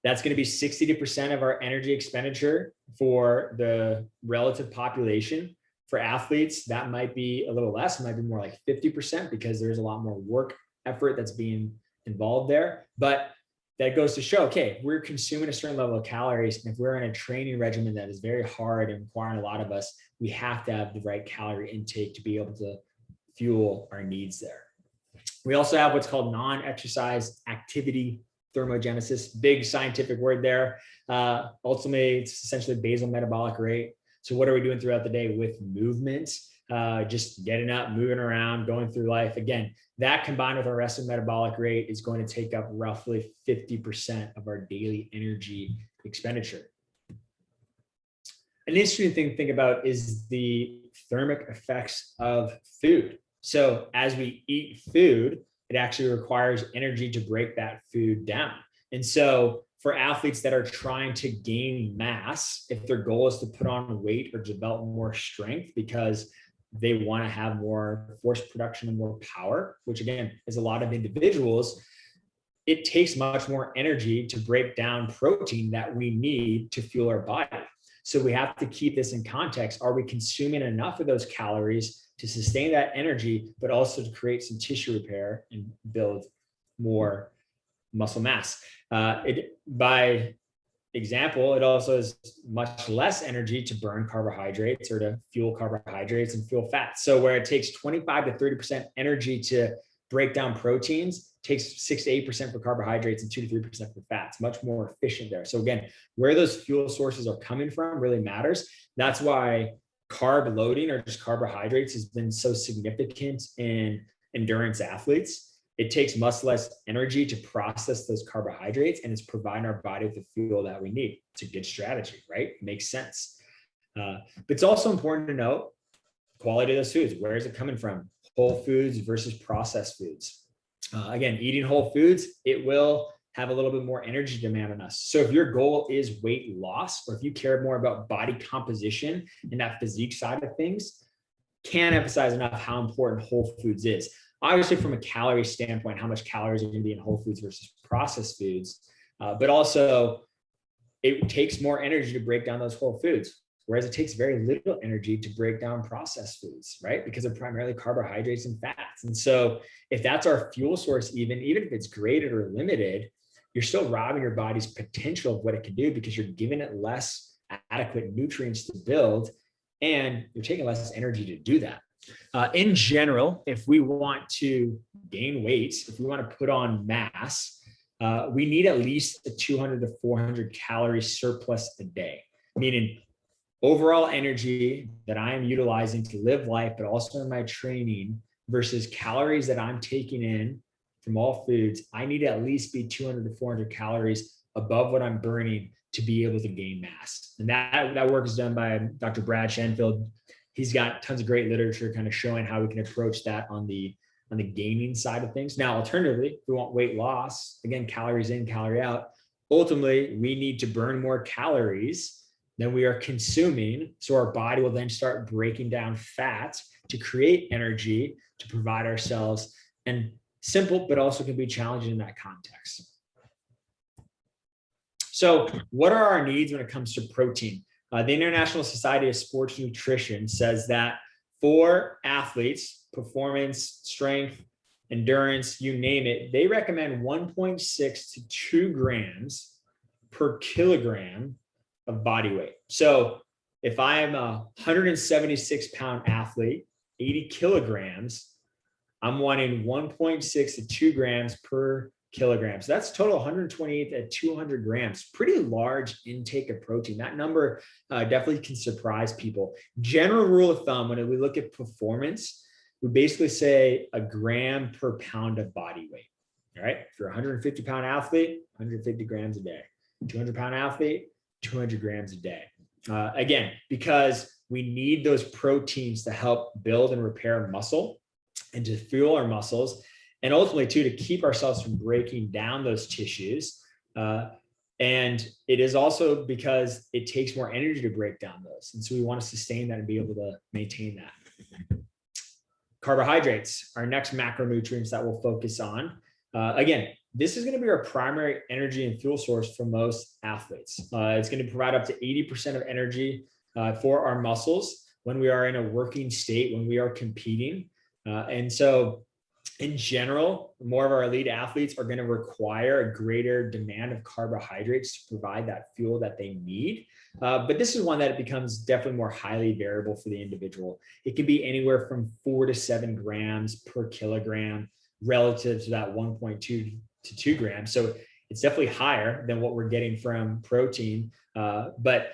that's going to be 60% of our energy expenditure for the relative population. For athletes, that might be a little less. It might be more like 50% because there's a lot more work effort that's being involved there. But that goes to show, okay, we're consuming a certain level of calories. And if we're in a training regimen that is very hard and requiring a lot of us, we have to have the right calorie intake to be able to fuel our needs there. We also have what's called non-exercise activity thermogenesis, big scientific word there. Ultimately, it's essentially basal metabolic rate. So what are we doing throughout the day with movement? Just getting up, moving around, going through life. Again, that combined with our resting metabolic rate is going to take up roughly 50% of our daily energy expenditure. An interesting thing to think about is the thermic effects of food. So as we eat food, it actually requires energy to break that food down. And so for athletes that are trying to gain mass, if their goal is to put on weight or develop more strength because they want to have more force production and more power, which again is a lot of individuals, it takes much more energy to break down protein that we need to fuel our body. So we have to keep this in context. Are we consuming enough of those calories to sustain that energy, but also to create some tissue repair and build more muscle mass? By example, it also has much less energy to burn carbohydrates or to fuel carbohydrates and fuel fats. So where it takes 25 to 30% energy to break down proteins, takes 6 to 8% for carbohydrates and 2 to 3% for fats, much more efficient there. So again, where those fuel sources are coming from really matters. That's why carb loading or just carbohydrates has been so significant in endurance athletes. It takes much less energy to process those carbohydrates, and it's providing our body with the fuel that we need. It's a good strategy, right? It makes sense. But it's also important to note quality of those foods. Where is it coming from? Whole foods versus processed foods. Again, eating whole foods, it will have a little bit more energy demand on us. So if your goal is weight loss, or if you care more about body composition and that physique side of things, can't emphasize enough how important whole foods is. Obviously, from a calorie standpoint, how much calories are going to be in whole foods versus processed foods, but also it takes more energy to break down those whole foods, whereas it takes very little energy to break down processed foods, right? Because they're primarily carbohydrates and fats. And so if that's our fuel source, even if it's graded or limited, you're still robbing your body's potential of what it can do because you're giving it less adequate nutrients to build, and you're taking less energy to do that. In general, if we want to gain weight, if we want to put on mass, we need at least a 200 to 400 calorie surplus a day, meaning overall energy that I am utilizing to live life, but also in my training versus calories that I'm taking in from all foods. I need to at least be 200 to 400 calories above what I'm burning to be able to gain mass. And that work is done by Dr. Brad Shanfield. He's got tons of great literature kind of showing how we can approach that on the gaining side of things. Now, alternatively, if we want weight loss, again, calories in, calorie out, ultimately, we need to burn more calories than we are consuming. So our body will then start breaking down fat to create energy to provide ourselves. And simple, but also can be challenging in that context. So what are our needs when it comes to protein? The International Society of Sports Nutrition says that for athletes, performance, strength, endurance, you name it, they recommend 1.6 to 2 grams per kilogram of body weight. So if I am a 176-pound athlete, 80 kilograms, I'm wanting 1.6 to 2 grams per kilogram. So that's total 128 to 200 grams. Pretty large intake of protein. That number definitely can surprise people. General rule of thumb, when we look at performance, we basically say a gram per pound of body weight. All right. If you're a 150-pound athlete, 150 grams a day. 200-pound athlete, 200 grams a day. Again, because we need those proteins to help build and repair muscle and to fuel our muscles, and ultimately too, to keep ourselves from breaking down those tissues. And it is also because it takes more energy to break down those. And so we want to sustain that and be able to maintain that. Carbohydrates, our next macronutrients that we'll focus on. Again, this is going to be our primary energy and fuel source for most athletes. It's going to provide up to 80% of energy for our muscles when we are in a working state, when we are competing. And so in general, more of our elite athletes are going to require a greater demand of carbohydrates to provide that fuel that they need. But this is one that it becomes definitely more highly variable for the individual. It can be anywhere from 4 to 7 grams per kilogram relative to that 1.2 to 2 grams. So it's definitely higher than what we're getting from protein, but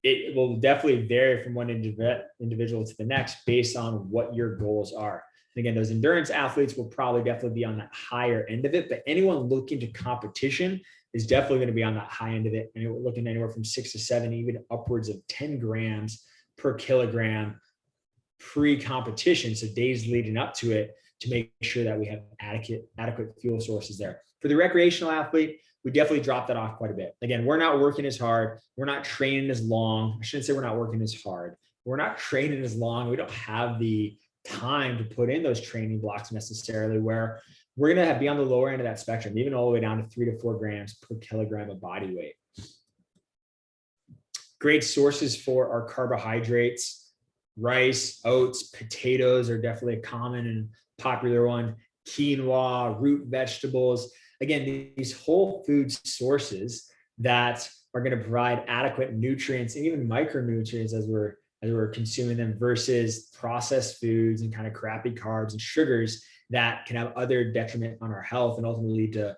it will definitely vary from one individual to the next based on what your goals are. And again, those endurance athletes will probably definitely be on that higher end of it, but anyone looking to competition is definitely going to be on that high end of it. And we're looking anywhere from 6 to 7, even upwards of 10 grams per kilogram pre-competition. So days leading up to it, to make sure that we have adequate fuel sources there. For the recreational athlete, we definitely drop that off quite a bit. Again, we're not working as hard. We're not training as long. I shouldn't say we're not working as hard. We're not training as long. We don't have the time to put in those training blocks necessarily, where we're going to be on the lower end of that spectrum, even all the way down to 3 to 4 grams per kilogram of body weight. Great sources for our carbohydrates: rice, oats, potatoes are definitely a common and popular one. Quinoa, root vegetables. Again, these whole food sources that are going to provide adequate nutrients and even micronutrients as we're consuming them, versus processed foods and kind of crappy carbs and sugars that can have other detriment on our health and ultimately lead to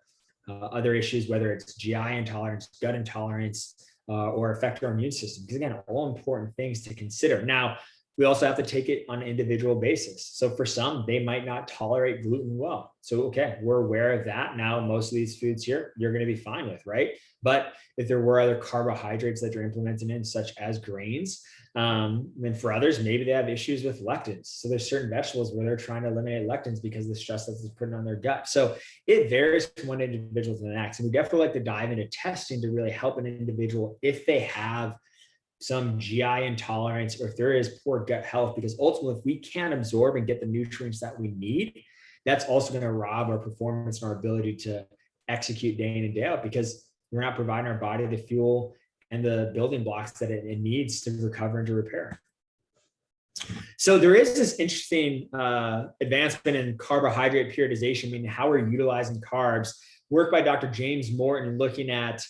other issues, whether it's GI intolerance, gut intolerance, or affect our immune system. Because again, all important things to consider. Now, we also have to take it on an individual basis. So for some, they might not tolerate gluten well. So, okay, we're aware of that. Now, most of these foods here, you're going to be fine with, right? But if there were other carbohydrates that you're implementing in, such as grains, then for others, maybe they have issues with lectins. So there's certain vegetables where they're trying to eliminate lectins because of the stress that it's putting on their gut. So it varies from one individual to the next. And we definitely like to dive into testing to really help an individual if they have some GI intolerance or if there is poor gut health, because ultimately, if we can't absorb and get the nutrients that we need, that's also going to rob our performance and our ability to execute day in and day out, because we're not providing our body the fuel and the building blocks that it needs to recover and to repair. So there is this interesting advancement in carbohydrate periodization, meaning how we're utilizing carbs. Work by Dr. James Morton looking at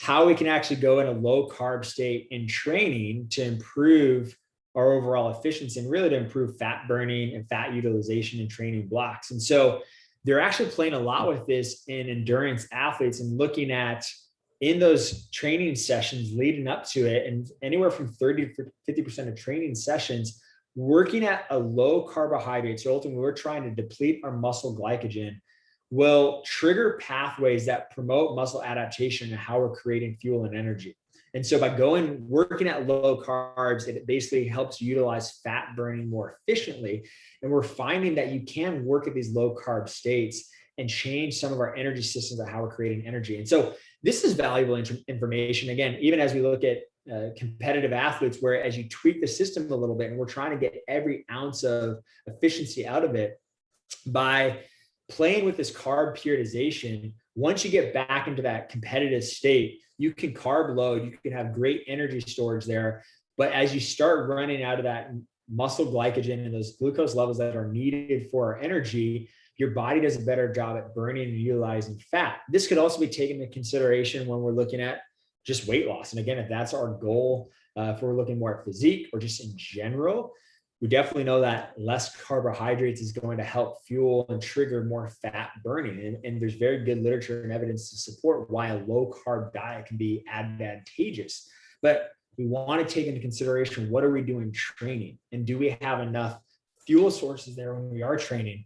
how we can actually go in a low carb state in training to improve our overall efficiency and really to improve fat burning and fat utilization in training blocks. And so they're actually playing a lot with this in endurance athletes and looking at in those training sessions leading up to it, and anywhere from 30 to 50% of training sessions, working at a low carbohydrate. So ultimately, we're trying to deplete our muscle glycogen, will trigger pathways that promote muscle adaptation and how we're creating fuel and energy. And so by working at low carbs, it basically helps utilize fat burning more efficiently. And we're finding that you can work at these low carb states and change some of our energy systems of how we're creating energy. And so this is valuable information. Again, even as we look at competitive athletes, where as you tweak the system a little bit and we're trying to get every ounce of efficiency out of it by playing with this carb periodization, once you get back into that competitive state, you can carb load, you can have great energy storage there. But as you start running out of that muscle glycogen and those glucose levels that are needed for our energy, your body does a better job at burning and utilizing fat. This could also be taken into consideration when we're looking at just weight loss. And again, if that's our goal, if we're looking more at physique or just in general, we definitely know that less carbohydrates is going to help fuel and trigger more fat burning. And there's very good literature and evidence to support why a low carb diet can be advantageous. But we want to take into consideration, what are we doing training? And do we have enough fuel sources there when we are training?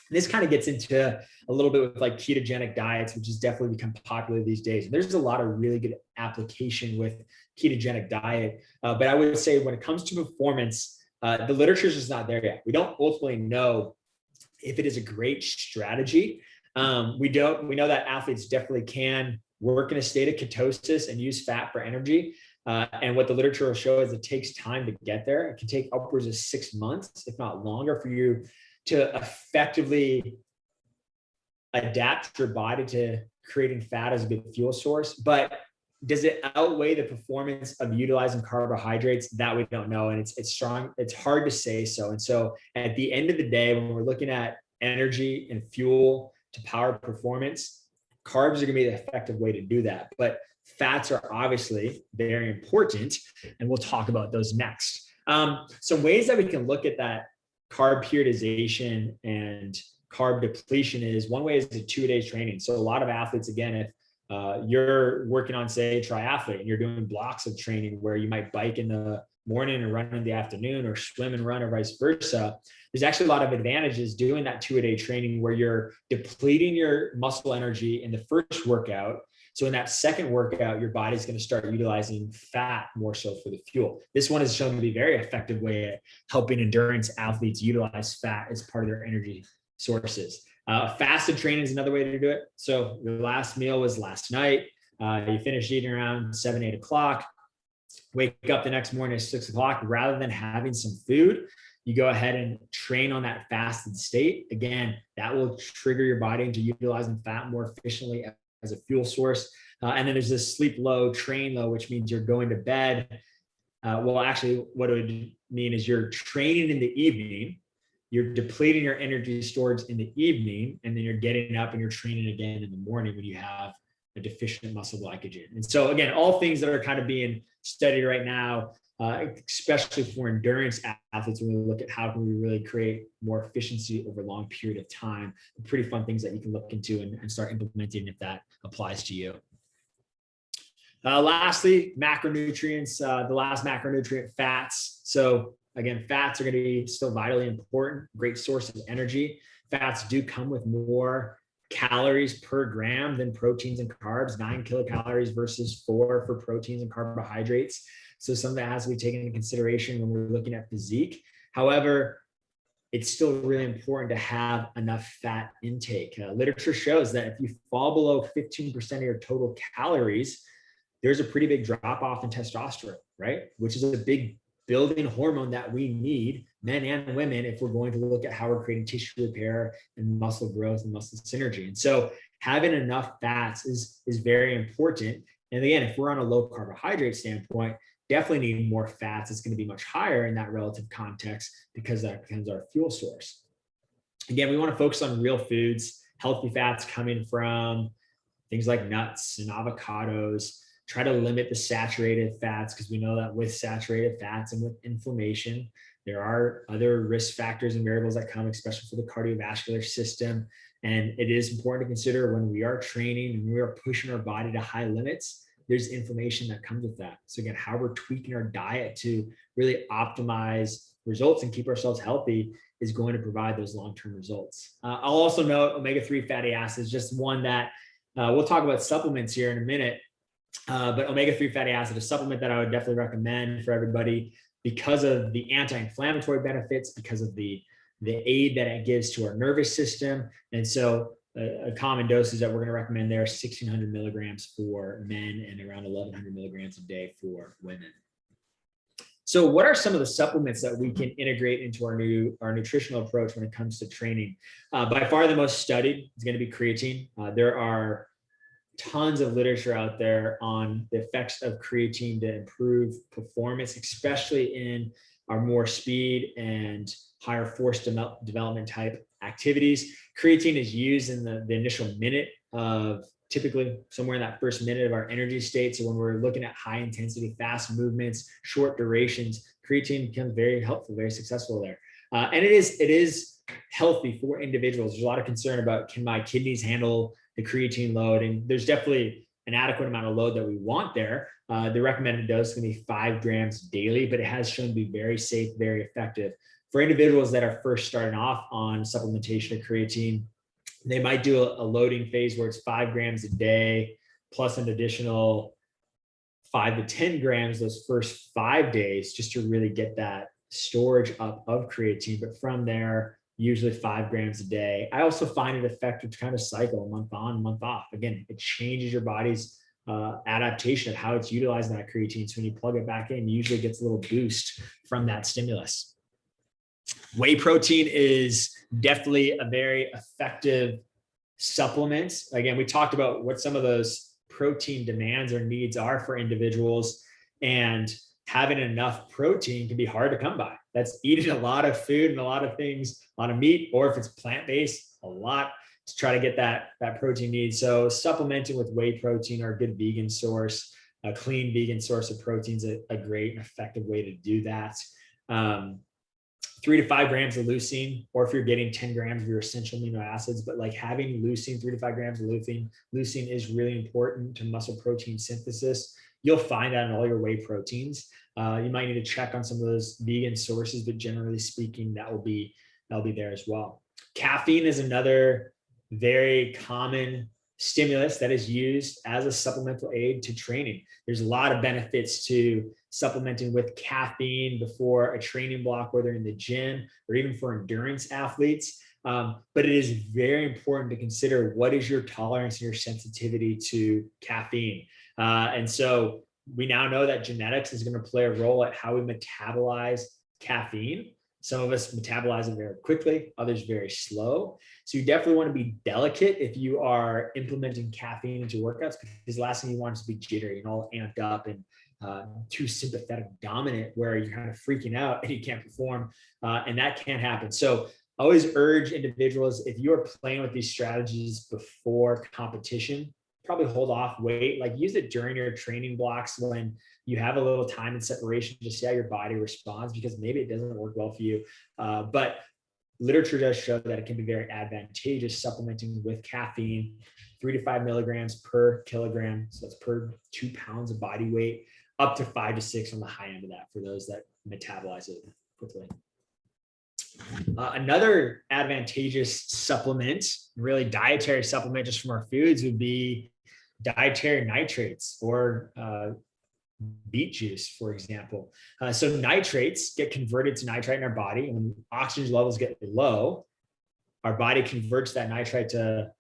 This kind of gets into a little bit with like ketogenic diets, which has definitely become popular these days. And there's a lot of really good application with ketogenic diet. But I would say when it comes to performance, the literature is just not there yet. We don't ultimately know if it is a great strategy. We know that athletes definitely can work in a state of ketosis and use fat for energy. And what the literature will show is it takes time to get there. It can take upwards of 6 months, if not longer, for you to effectively adapt your body to creating fat as a good fuel source. But does it outweigh the performance of utilizing carbohydrates? That we don't know. And it's strong. It's hard to say so. And so at the end of the day, when we're looking at energy and fuel to power performance, carbs are going to be the effective way to do that. But fats are obviously very important. And we'll talk about those next. Some ways that we can look at that carb periodization and carb depletion is, one way is the 2-a-day training. So a lot of athletes, again, if you're working on, say, triathlete, and you're doing blocks of training where you might bike in the morning and run in the afternoon, or swim and run, or vice versa, there's actually a lot of advantages doing that 2-a-day training where you're depleting your muscle energy in the first workout. So in that second workout, your body's going to start utilizing fat more so for the fuel. This one is shown to be a very effective way at helping endurance athletes utilize fat as part of their energy sources. Fasted training is another way to do it. So your last meal was last night. You finished eating around 7, 8 o'clock. Wake up the next morning at 6 o'clock. Rather than having some food, you go ahead and train on that fasted state. Again, that will trigger your body into utilizing fat more efficiently as a fuel source. And then there's this sleep low, train low, which means you're going to bed. Well, actually, what it would mean is you're training in the evening, you're depleting your energy storage in the evening, and then you're getting up and you're training again in the morning when you have a deficient muscle glycogen. And so again, all things that are kind of being studied right now, especially for endurance athletes, when we look at how can we really create more efficiency over a long period of time. Pretty fun things that you can look into and start implementing if that applies to you. Lastly, macronutrients, the last macronutrient, fats. So again, fats are going to be still vitally important, great source of energy. Fats do come with more calories per gram than proteins and carbs, 9 kilocalories versus 4 for proteins and carbohydrates. So some of that has to be taken into consideration when we're looking at physique. However, it's still really important to have enough fat intake. Literature shows that if you fall below 15% of your total calories, there's a pretty big drop off in testosterone, right? Which is a big building hormone that we need, men and women, if we're going to look at how we're creating tissue repair and muscle growth and muscle synergy. And so having enough fats is very important. And again, if we're on a low carbohydrate standpoint, definitely need more fats. It's going to be much higher in that relative context because that becomes our fuel source. Again, we want to focus on real foods, healthy fats coming from things like nuts and avocados. Try to limit the saturated fats because we know that with saturated fats and with inflammation, there are other risk factors and variables that come, especially for the cardiovascular system. And it is important to consider when we are training and we are pushing our body to high limits, there's inflammation that comes with that. So again, how we're tweaking our diet to really optimize results and keep ourselves healthy is going to provide those long-term results. I'll also note omega-3 fatty acids, just one that we'll talk about supplements here in a minute. But omega-3 fatty acid is a supplement that I would definitely recommend for everybody because of the anti-inflammatory benefits, because of the aid that it gives to our nervous system. And so a common dosage that we're going to recommend there is 1,600 milligrams for men and around 1,100 milligrams a day for women. So what are some of the supplements that we can integrate into our nutritional approach when it comes to training? By far the most studied is going to be creatine. There are tons of literature out there on the effects of creatine to improve performance, especially in our more speed and higher force development type activities. Creatine is used in the initial minute of typically somewhere in that first minute of our energy state. So when we're looking at high intensity, fast movements, short durations, creatine becomes very helpful, very successful there. And it is healthy for individuals. There's a lot of concern about, can my kidneys handle the creatine load? And there's definitely an adequate amount of load that we want there. The recommended dose is going to be 5 grams daily, but it has shown to be very safe, very effective. For individuals that are first starting off on supplementation of creatine, they might do a loading phase where it's 5 grams a day, plus an additional 5 to 10 grams those first 5 days, just to really get that storage up of creatine. But from there, usually 5 grams a day. I also find it effective to kind of cycle month on, month off. Again, it changes your body's adaptation of how it's utilizing that creatine. So when you plug it back in, usually gets a little boost from that stimulus. Whey protein is definitely a very effective supplement. Again, we talked about what some of those protein demands or needs are for individuals, and having enough protein can be hard to come by. That's eating a lot of food and a lot of things, a lot of meat, or if it's plant-based, a lot to try to get that protein need. So supplementing with whey protein or a good vegan source, a clean vegan source of protein is a great and effective way to do that. 3 to 5 grams of leucine, or if you're getting 10 grams of your essential amino acids, but like having leucine, 3 to 5 grams of leucine is really important to muscle protein synthesis. You'll find that in all your whey proteins. You might need to check on some of those vegan sources, but generally speaking, that'll be there as well. Caffeine is another very common stimulus that is used as a supplemental aid to training. There's a lot of benefits to supplementing with caffeine before a training block, whether in the gym or even for endurance athletes. But it is very important to consider what is your tolerance and your sensitivity to caffeine. And so we now know that genetics is going to play a role at how we metabolize caffeine. Some of us metabolize it very quickly, others very slow. So you definitely want to be delicate if you are implementing caffeine into workouts, because the last thing you want is to be jittery and all amped up and too sympathetic dominant, where you're kind of freaking out and you can't perform, and that can't happen. So I always urge individuals, if you are playing with these strategies before competition, probably hold off weight. Like use it during your training blocks when you have a little time and separation to see how your body responds, because maybe it doesn't work well for you. But literature does show that it can be very advantageous supplementing with caffeine, 3 to 5 milligrams per kilogram. So that's per 2 pounds of body weight, up to 5 to 6 on the high end of that for those that metabolize it quickly. Another advantageous supplement, really dietary supplement just from our foods, would be dietary nitrates or beet juice, for example. So nitrates get converted to nitrite in our body. And when oxygen levels get low, our body converts that nitrite to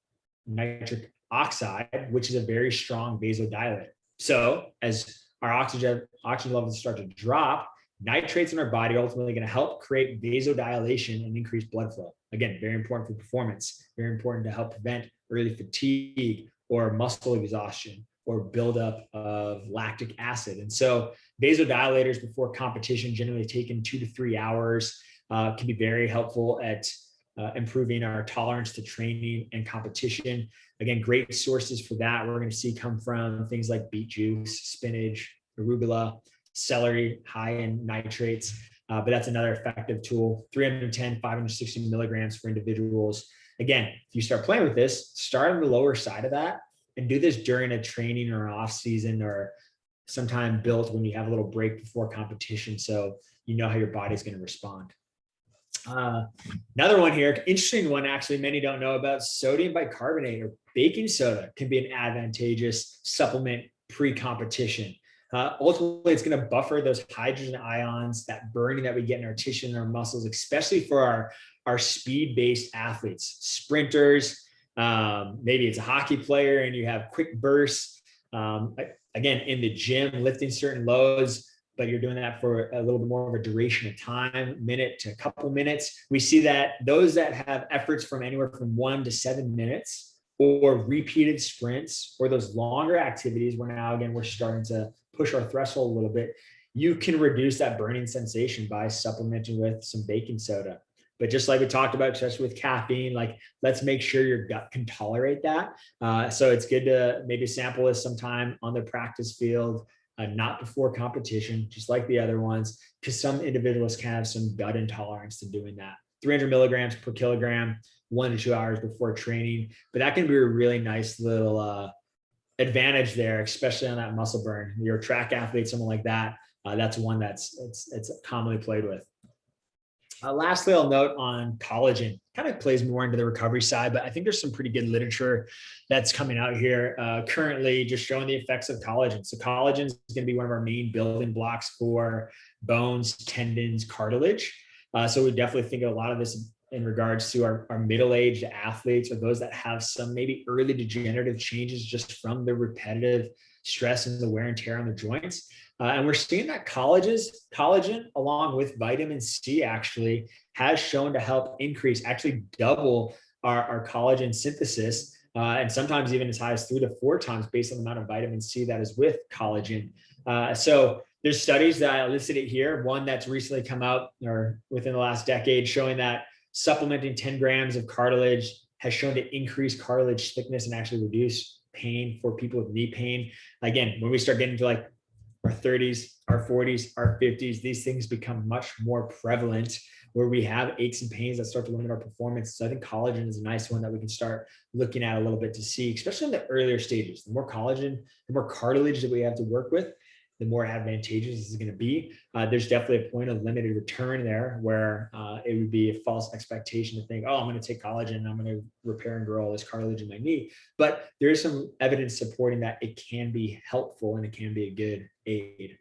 nitric oxide, which is a very strong vasodilator. So as our oxygen levels start to drop, nitrates in our body are ultimately going to help create vasodilation and increase blood flow. Again, very important for performance, very important to help prevent early fatigue or muscle exhaustion or buildup of lactic acid. And so vasodilators before competition, generally taken 2 to 3 hours, can be very helpful at improving our tolerance to training and competition. Again, great sources for that we're going to see come from things like beet juice, spinach, arugula, celery, high in nitrates. But that's another effective tool. 310, 560 milligrams for individuals. Again, if you start playing with this, start on the lower side of that and do this during a training or an off season or sometime built when you have a little break before competition, so you know how your body's going to respond. Another one here, interesting one actually, many don't know about: sodium bicarbonate or baking soda can be an advantageous supplement pre-competition. Ultimately, it's going to buffer those hydrogen ions, that burning that we get in our tissue and our muscles, especially for our speed-based athletes, sprinters. Maybe it's a hockey player and you have quick bursts. Again, in the gym, lifting certain loads, but you're doing that for a little bit more of a duration of time, minute to a couple minutes. We see that those that have efforts from anywhere from 1 to 7 minutes or repeated sprints or those longer activities where now, again, we're starting to push our threshold a little bit, you can reduce that burning sensation by supplementing with some baking soda. But just like we talked about, especially with caffeine, like let's make sure your gut can tolerate that. So it's good to maybe sample this sometime on the practice field, not before competition, just like the other ones, because some individuals can have some gut intolerance to doing that. 300 milligrams per kilogram, 1 to 2 hours before training. But that can be a really nice little advantage there, especially on that muscle burn. You're a track athlete, someone like that. That's one that's it's commonly played with. Lastly, I'll note on collagen, kind of plays more into the recovery side, but I think there's some pretty good literature that's coming out here currently just showing the effects of collagen. So collagen is going to be one of our main building blocks for bones, tendons, cartilage. So we definitely think of a lot of this in regards to our middle-aged athletes or those that have some maybe early degenerative changes just from the repetitive stress and the wear and tear on the joints. And we're seeing that collagen, along with vitamin C, actually has shown to help increase, actually double our collagen synthesis, and sometimes even as high as 3 to 4 times based on the amount of vitamin C that is with collagen. So there's studies that I listed it here. One that's recently come out or within the last decade showing that supplementing 10 grams of cartilage has shown to increase cartilage thickness and actually reduce pain for people with knee pain. Again, when we start getting to like our 30s, our 40s, our 50s, these things become much more prevalent where we have aches and pains that start to limit our performance. So I think collagen is a nice one that we can start looking at a little bit to see, especially in the earlier stages. The more collagen, the more cartilage that we have to work with, the more advantageous this is going to be. There's definitely a point of limited return there where it would be a false expectation to think, oh, I'm going to take collagen and I'm going to repair and grow all this cartilage in my knee. But there is some evidence supporting that it can be helpful and it can be a good aid.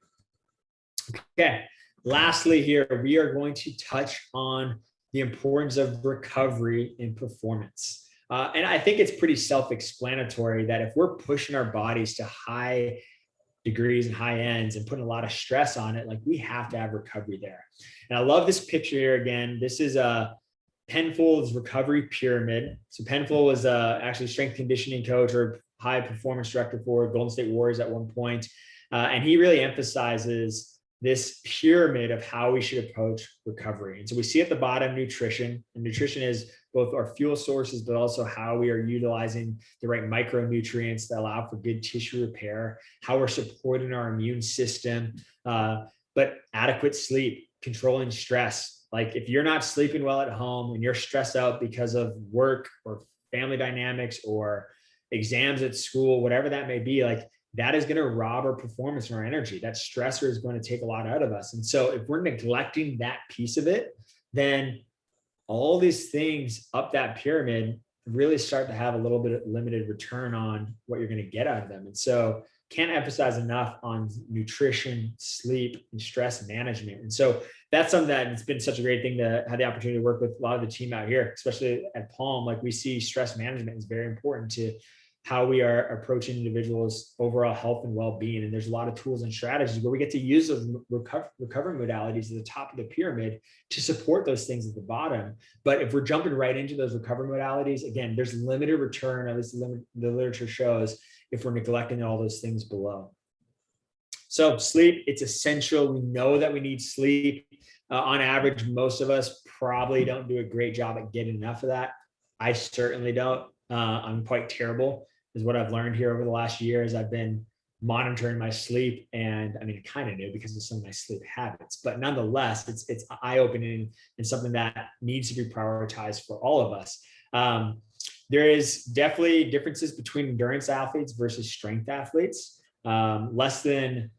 Okay. Lastly here, we are going to touch on the importance of recovery in performance. And I think it's pretty self-explanatory that if we're pushing our bodies to high degrees and high ends and putting a lot of stress on it, like we have to have recovery there. And I love this picture here again. This is a Penfold's recovery pyramid. So Penfold was actually a strength conditioning coach or high performance director for Golden State Warriors at one point. And he really emphasizes this pyramid of how we should approach recovery. And so we see at the bottom nutrition, and nutrition is both our fuel sources, but also how we are utilizing the right micronutrients that allow for good tissue repair, how we're supporting our immune system, but adequate sleep, controlling stress. Like if you're not sleeping well at home and you're stressed out because of work or family dynamics or exams at school, whatever that may be, like that is going to rob our performance and our energy. That stressor is going to take a lot out of us. And so if we're neglecting that piece of it, then all these things up that pyramid really start to have a little bit of limited return on what you're going to get out of them. And so can't emphasize enough on nutrition, sleep, and stress management. And so that's something that it's been such a great thing to have the opportunity to work with a lot of the team out here, especially at Palm. Like we see stress management is very important to how we are approaching individuals' overall health and well-being. And there's a lot of tools and strategies where we get to use those recovery modalities at the top of the pyramid to support those things at the bottom. But if we're jumping right into those recovery modalities, again, there's limited return, at least the literature shows, if we're neglecting all those things below. So sleep, it's essential. We know that we need sleep. On average, most of us probably don't do a great job at getting enough of that. I certainly don't. I'm quite terrible, is what I've learned here over the last year as I've been monitoring my sleep. And I mean, I kind of knew because of some of my sleep habits, but nonetheless, it's eye-opening and something that needs to be prioritized for all of us. There is definitely differences between endurance athletes versus strength athletes. Less than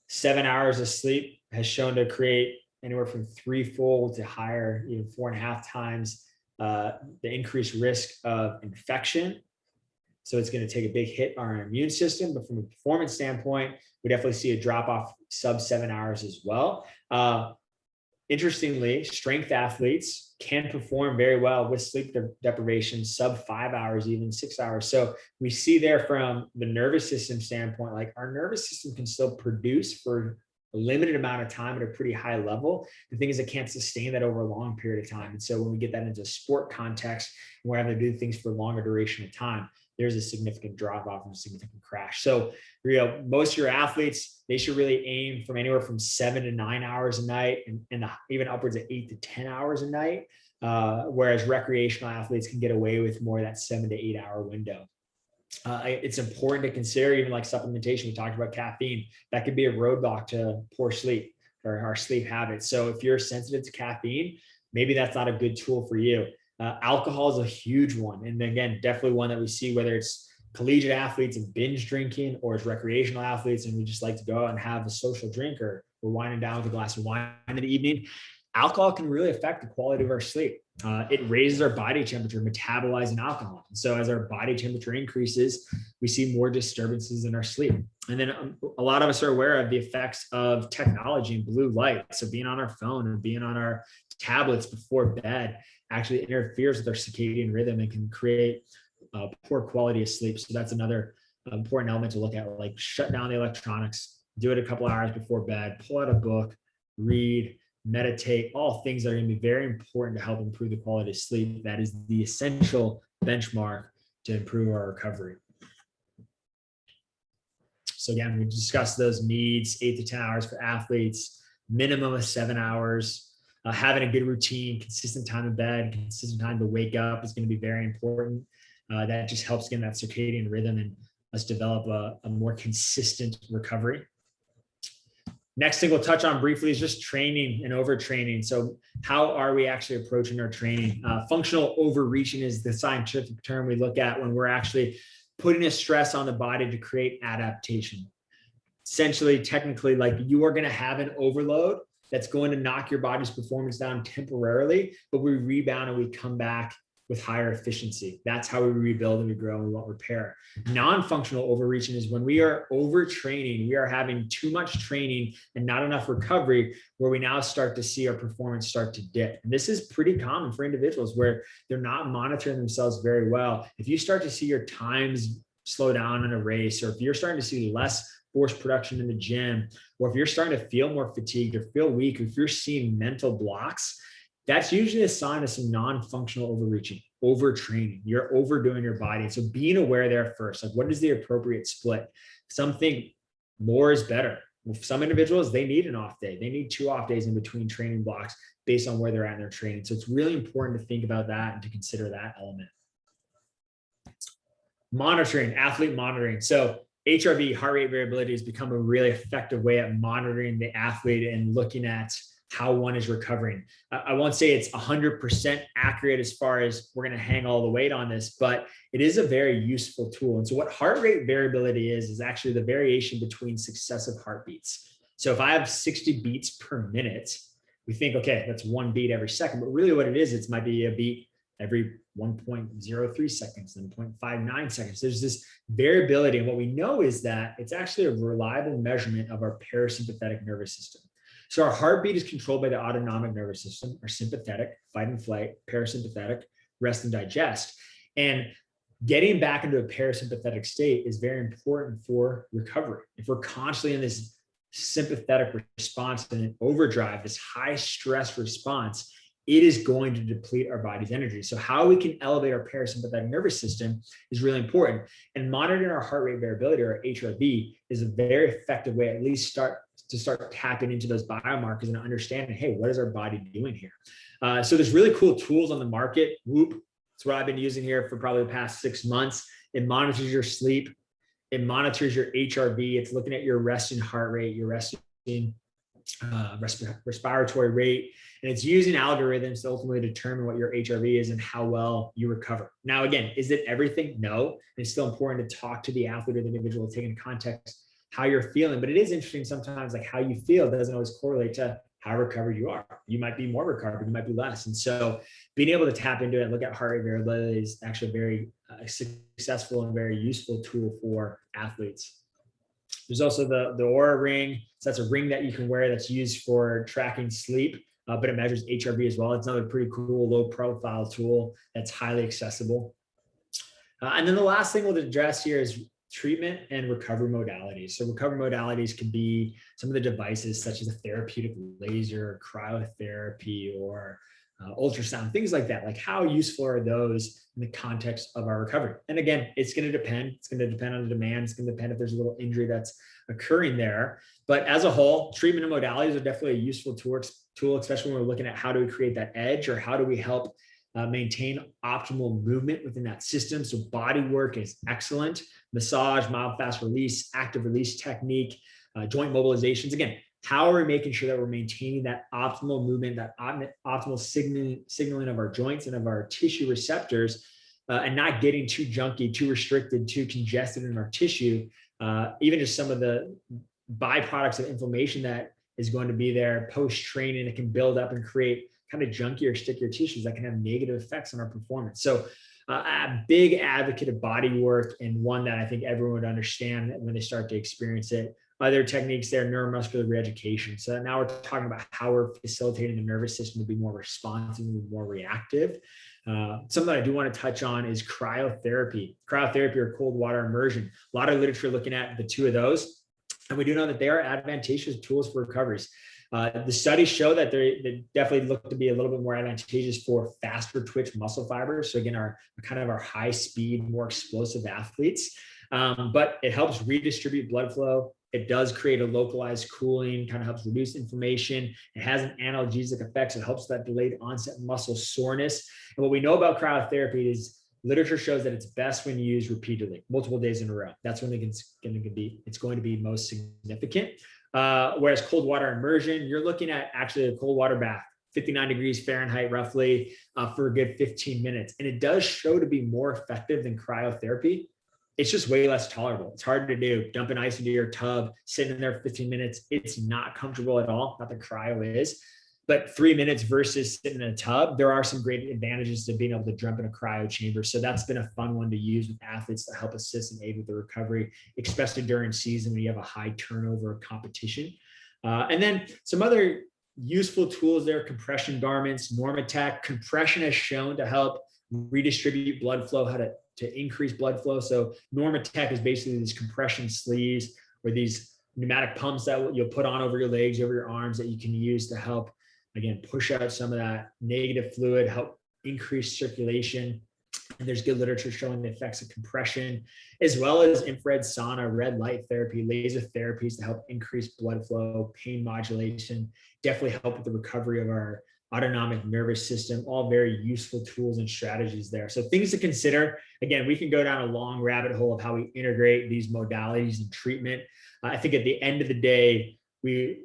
7 hours of sleep has shown to create anywhere from threefold to higher, 4.5 times the increased risk of infection. So it's going to take a big hit on our immune system. But from a performance standpoint, we definitely see a drop off sub 7 hours as well. Interestingly, strength athletes can perform very well with sleep deprivation, sub 5 hours, even 6 hours. So we see there from the nervous system standpoint, like our nervous system can still produce for a limited amount of time at a pretty high level. The thing is, it can't sustain that over a long period of time. And so when we get that into a sport context, and we're having to do things for a longer duration of time, there's a significant drop off and a significant crash. So, most of your athletes, they should really aim from anywhere from 7 to 9 hours a night and even upwards of 8 to 10 hours a night. Whereas recreational athletes can get away with more of that 7 to 8 hour window. It's important to consider even like supplementation. We talked about caffeine. That could be a roadblock to poor sleep or our sleep habits. So if you're sensitive to caffeine, maybe that's not a good tool for you. Alcohol is a huge one. And again, definitely one that we see, whether it's collegiate athletes and binge drinking or it's recreational athletes and we just like to go out and have a social drink or we're winding down with a glass of wine in the evening. Alcohol can really affect the quality of our sleep. It raises our body temperature, metabolizing alcohol. And so as our body temperature increases, we see more disturbances in our sleep. And then a lot of us are aware of the effects of technology and blue light. So being on our phone and being on our tablets before bed actually interferes with our circadian rhythm and can create poor quality of sleep. So that's another important element to look at, like shut down the electronics, do it a couple hours before bed, pull out a book, read, meditate, all things that are going to be very important to help improve the quality of sleep. That is the essential benchmark to improve our recovery. So again, we discussed those needs, 8 to 10 hours for athletes, minimum of 7 hours. Having a good routine, consistent time in bed, consistent time to wake up is going to be very important. That just helps get that circadian rhythm and us develop a more consistent recovery. Next thing we'll touch on briefly is just training and overtraining. So how are we actually approaching our training? Functional overreaching is the scientific term we look at when we're actually putting a stress on the body to create adaptation. Essentially, technically, like you are going to have an overload that's going to knock your body's performance down temporarily, but we rebound and we come back with higher efficiency. That's how we rebuild and we grow and we want repair. Non-functional overreaching is when we are overtraining, we are having too much training and not enough recovery, where we now start to see our performance start to dip. And this is pretty common for individuals where they're not monitoring themselves very well. If you start to see your times slow down in a race, or if you're starting to see less force production in the gym, or if you're starting to feel more fatigued or feel weak, or if you're seeing mental blocks, that's usually a sign of some non-functional overreaching, overtraining. You're overdoing your body. And so being aware there first, like what is the appropriate split? Some think more is better. some individuals, they need an off day. They need 2 off days in between training blocks based on where they're at in their training. So it's really important to think about that and to consider that element. Monitoring, athlete monitoring. So HRV, heart rate variability, has become a really effective way at monitoring the athlete and looking at how one is recovering. I won't say it's 100% accurate as far as we're going to hang all the weight on this, but it is a very useful tool. And so what heart rate variability is actually the variation between successive heartbeats. So if I have 60 beats per minute, we think, okay, that's 1 beat every second, but really what it is, it might be a beat every 1.03 seconds, then 0.59 seconds. There's this variability. And what we know is that it's actually a reliable measurement of our parasympathetic nervous system. So our heartbeat is controlled by the autonomic nervous system, our sympathetic, fight and flight, parasympathetic, rest and digest. And getting back into a parasympathetic state is very important for recovery. If we're constantly in this sympathetic response and an overdrive, this high stress response, it is going to deplete our body's energy. So how we can elevate our parasympathetic nervous system is really important. And monitoring our heart rate variability, or HRV, is a very effective way, at least start tapping into those biomarkers and understanding, hey, what is our body doing here? So there's really cool tools on the market. Whoop, it's what I've been using here for probably the past 6 months. It monitors your sleep. It monitors your HRV. It's looking at your resting heart rate, your resting respiratory rate, and it's using algorithms to ultimately determine what your HRV is and how well you recover. Now, again, is it everything? No. It's still important to talk to the athlete or the individual, take into context how you're feeling. But it is interesting sometimes, like how you feel doesn't always correlate to how recovered you are. You might be more recovered, you might be less. And so being able to tap into it and look at heart rate variability is actually a very successful and very useful tool for athletes. There's also the Oura ring. So that's a ring that you can wear that's used for tracking sleep, but it measures HRV as well. It's another pretty cool low profile tool that's highly accessible. And then the last thing we'll address here is treatment and recovery modalities. So recovery modalities could be some of the devices such as a therapeutic laser, cryotherapy, or ultrasound, things like that. Like how useful are those in the context of our recovery? And again, it's going to depend. It's going to depend on the demand. It's going to depend if there's a little injury that's occurring there. But as a whole, treatment and modalities are definitely a useful tool, especially when we're looking at how do we create that edge, or how do we help maintain optimal movement within that system. So body work is excellent. Massage, mild fast release, active release technique, joint mobilizations. Again, how are we making sure that we're maintaining that optimal movement, that optimal signaling of our joints and of our tissue receptors, and not getting too junky, too restricted, too congested in our tissue. Even just some of the byproducts of inflammation that is going to be there post-training, it can build up and create kind of junky or stickier tissues that can have negative effects on our performance. So a big advocate of body work, and one that I think everyone would understand when they start to experience it. Other techniques there, neuromuscular reeducation. So now we're talking about how we're facilitating the nervous system to be more responsive and more reactive. Something that I do want to touch on is cryotherapy. Cryotherapy, or cold water immersion. A lot of literature looking at the two of those. And we do know that they are advantageous tools for recoveries. The studies show that they definitely look to be a little bit more advantageous for faster twitch muscle fibers. So again, our kind of our high speed, more explosive athletes. But it helps redistribute blood flow. It does create a localized cooling, kind of helps reduce inflammation. It has an analgesic effect. So it helps that delayed onset muscle soreness. And what we know about cryotherapy is literature shows that it's best when used repeatedly, multiple days in a row. That's when it's going to be most significant. Whereas cold water immersion, you're looking at actually a cold water bath, 59 degrees Fahrenheit roughly, for a good 15 minutes. And it does show to be more effective than cryotherapy. It's just way less tolerable. It's hard to do. Dumping ice into your tub, sitting in there for 15 minutes. It's not comfortable at all. Not that cryo is, but 3 minutes versus sitting in a tub, there are some great advantages to being able to jump in a cryo chamber. So that's been a fun one to use with athletes to help assist and aid with the recovery, especially during season when you have a high turnover of competition. And then some other useful tools there, compression garments, Normatec. Compression has shown to help redistribute blood flow, how to increase blood flow. So Normatec is basically these compression sleeves or these pneumatic pumps that you'll put on over your legs, over your arms, that you can use to help, again, push out some of that negative fluid, help increase circulation. And there's good literature showing the effects of compression, as well as infrared sauna, red light therapy, laser therapies to help increase blood flow, pain modulation, definitely help with the recovery of our autonomic nervous system, all very useful tools and strategies there. So things to consider. Again, we can go down a long rabbit hole of how we integrate these modalities and treatment. I think at the end of the day, we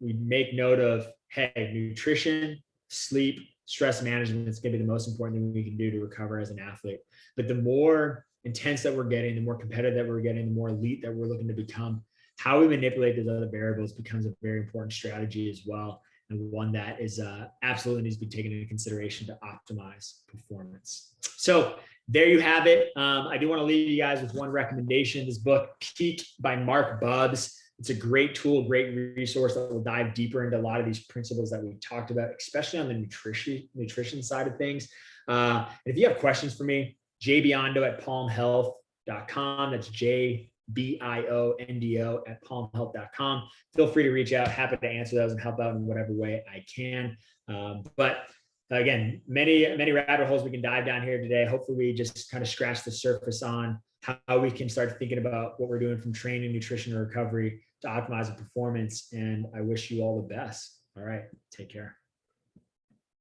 make note of, hey, nutrition, sleep, stress management is going to be the most important thing we can do to recover as an athlete. But the more intense that we're getting, the more competitive that we're getting, the more elite that we're looking to become, how we manipulate those other variables becomes a very important strategy as well, and one that is absolutely needs to be taken into consideration to optimize performance. So there you have it. I do want to leave you guys with one recommendation. This book, Peak by Mark Bubbs. It's a great tool, great resource that will dive deeper into a lot of these principles that we talked about, especially on the nutrition side of things. And if you have questions for me, jbiondo@palmhealth.com. That's JBIONDO@palmhealth.com. Feel free to reach out. Happy to answer those and help out in whatever way I can. But again, many rabbit holes we can dive down here today. Hopefully we just kind of scratch the surface on how we can start thinking about what we're doing from training, nutrition, and recovery to optimize the performance. And I wish you all the best. All right, take care.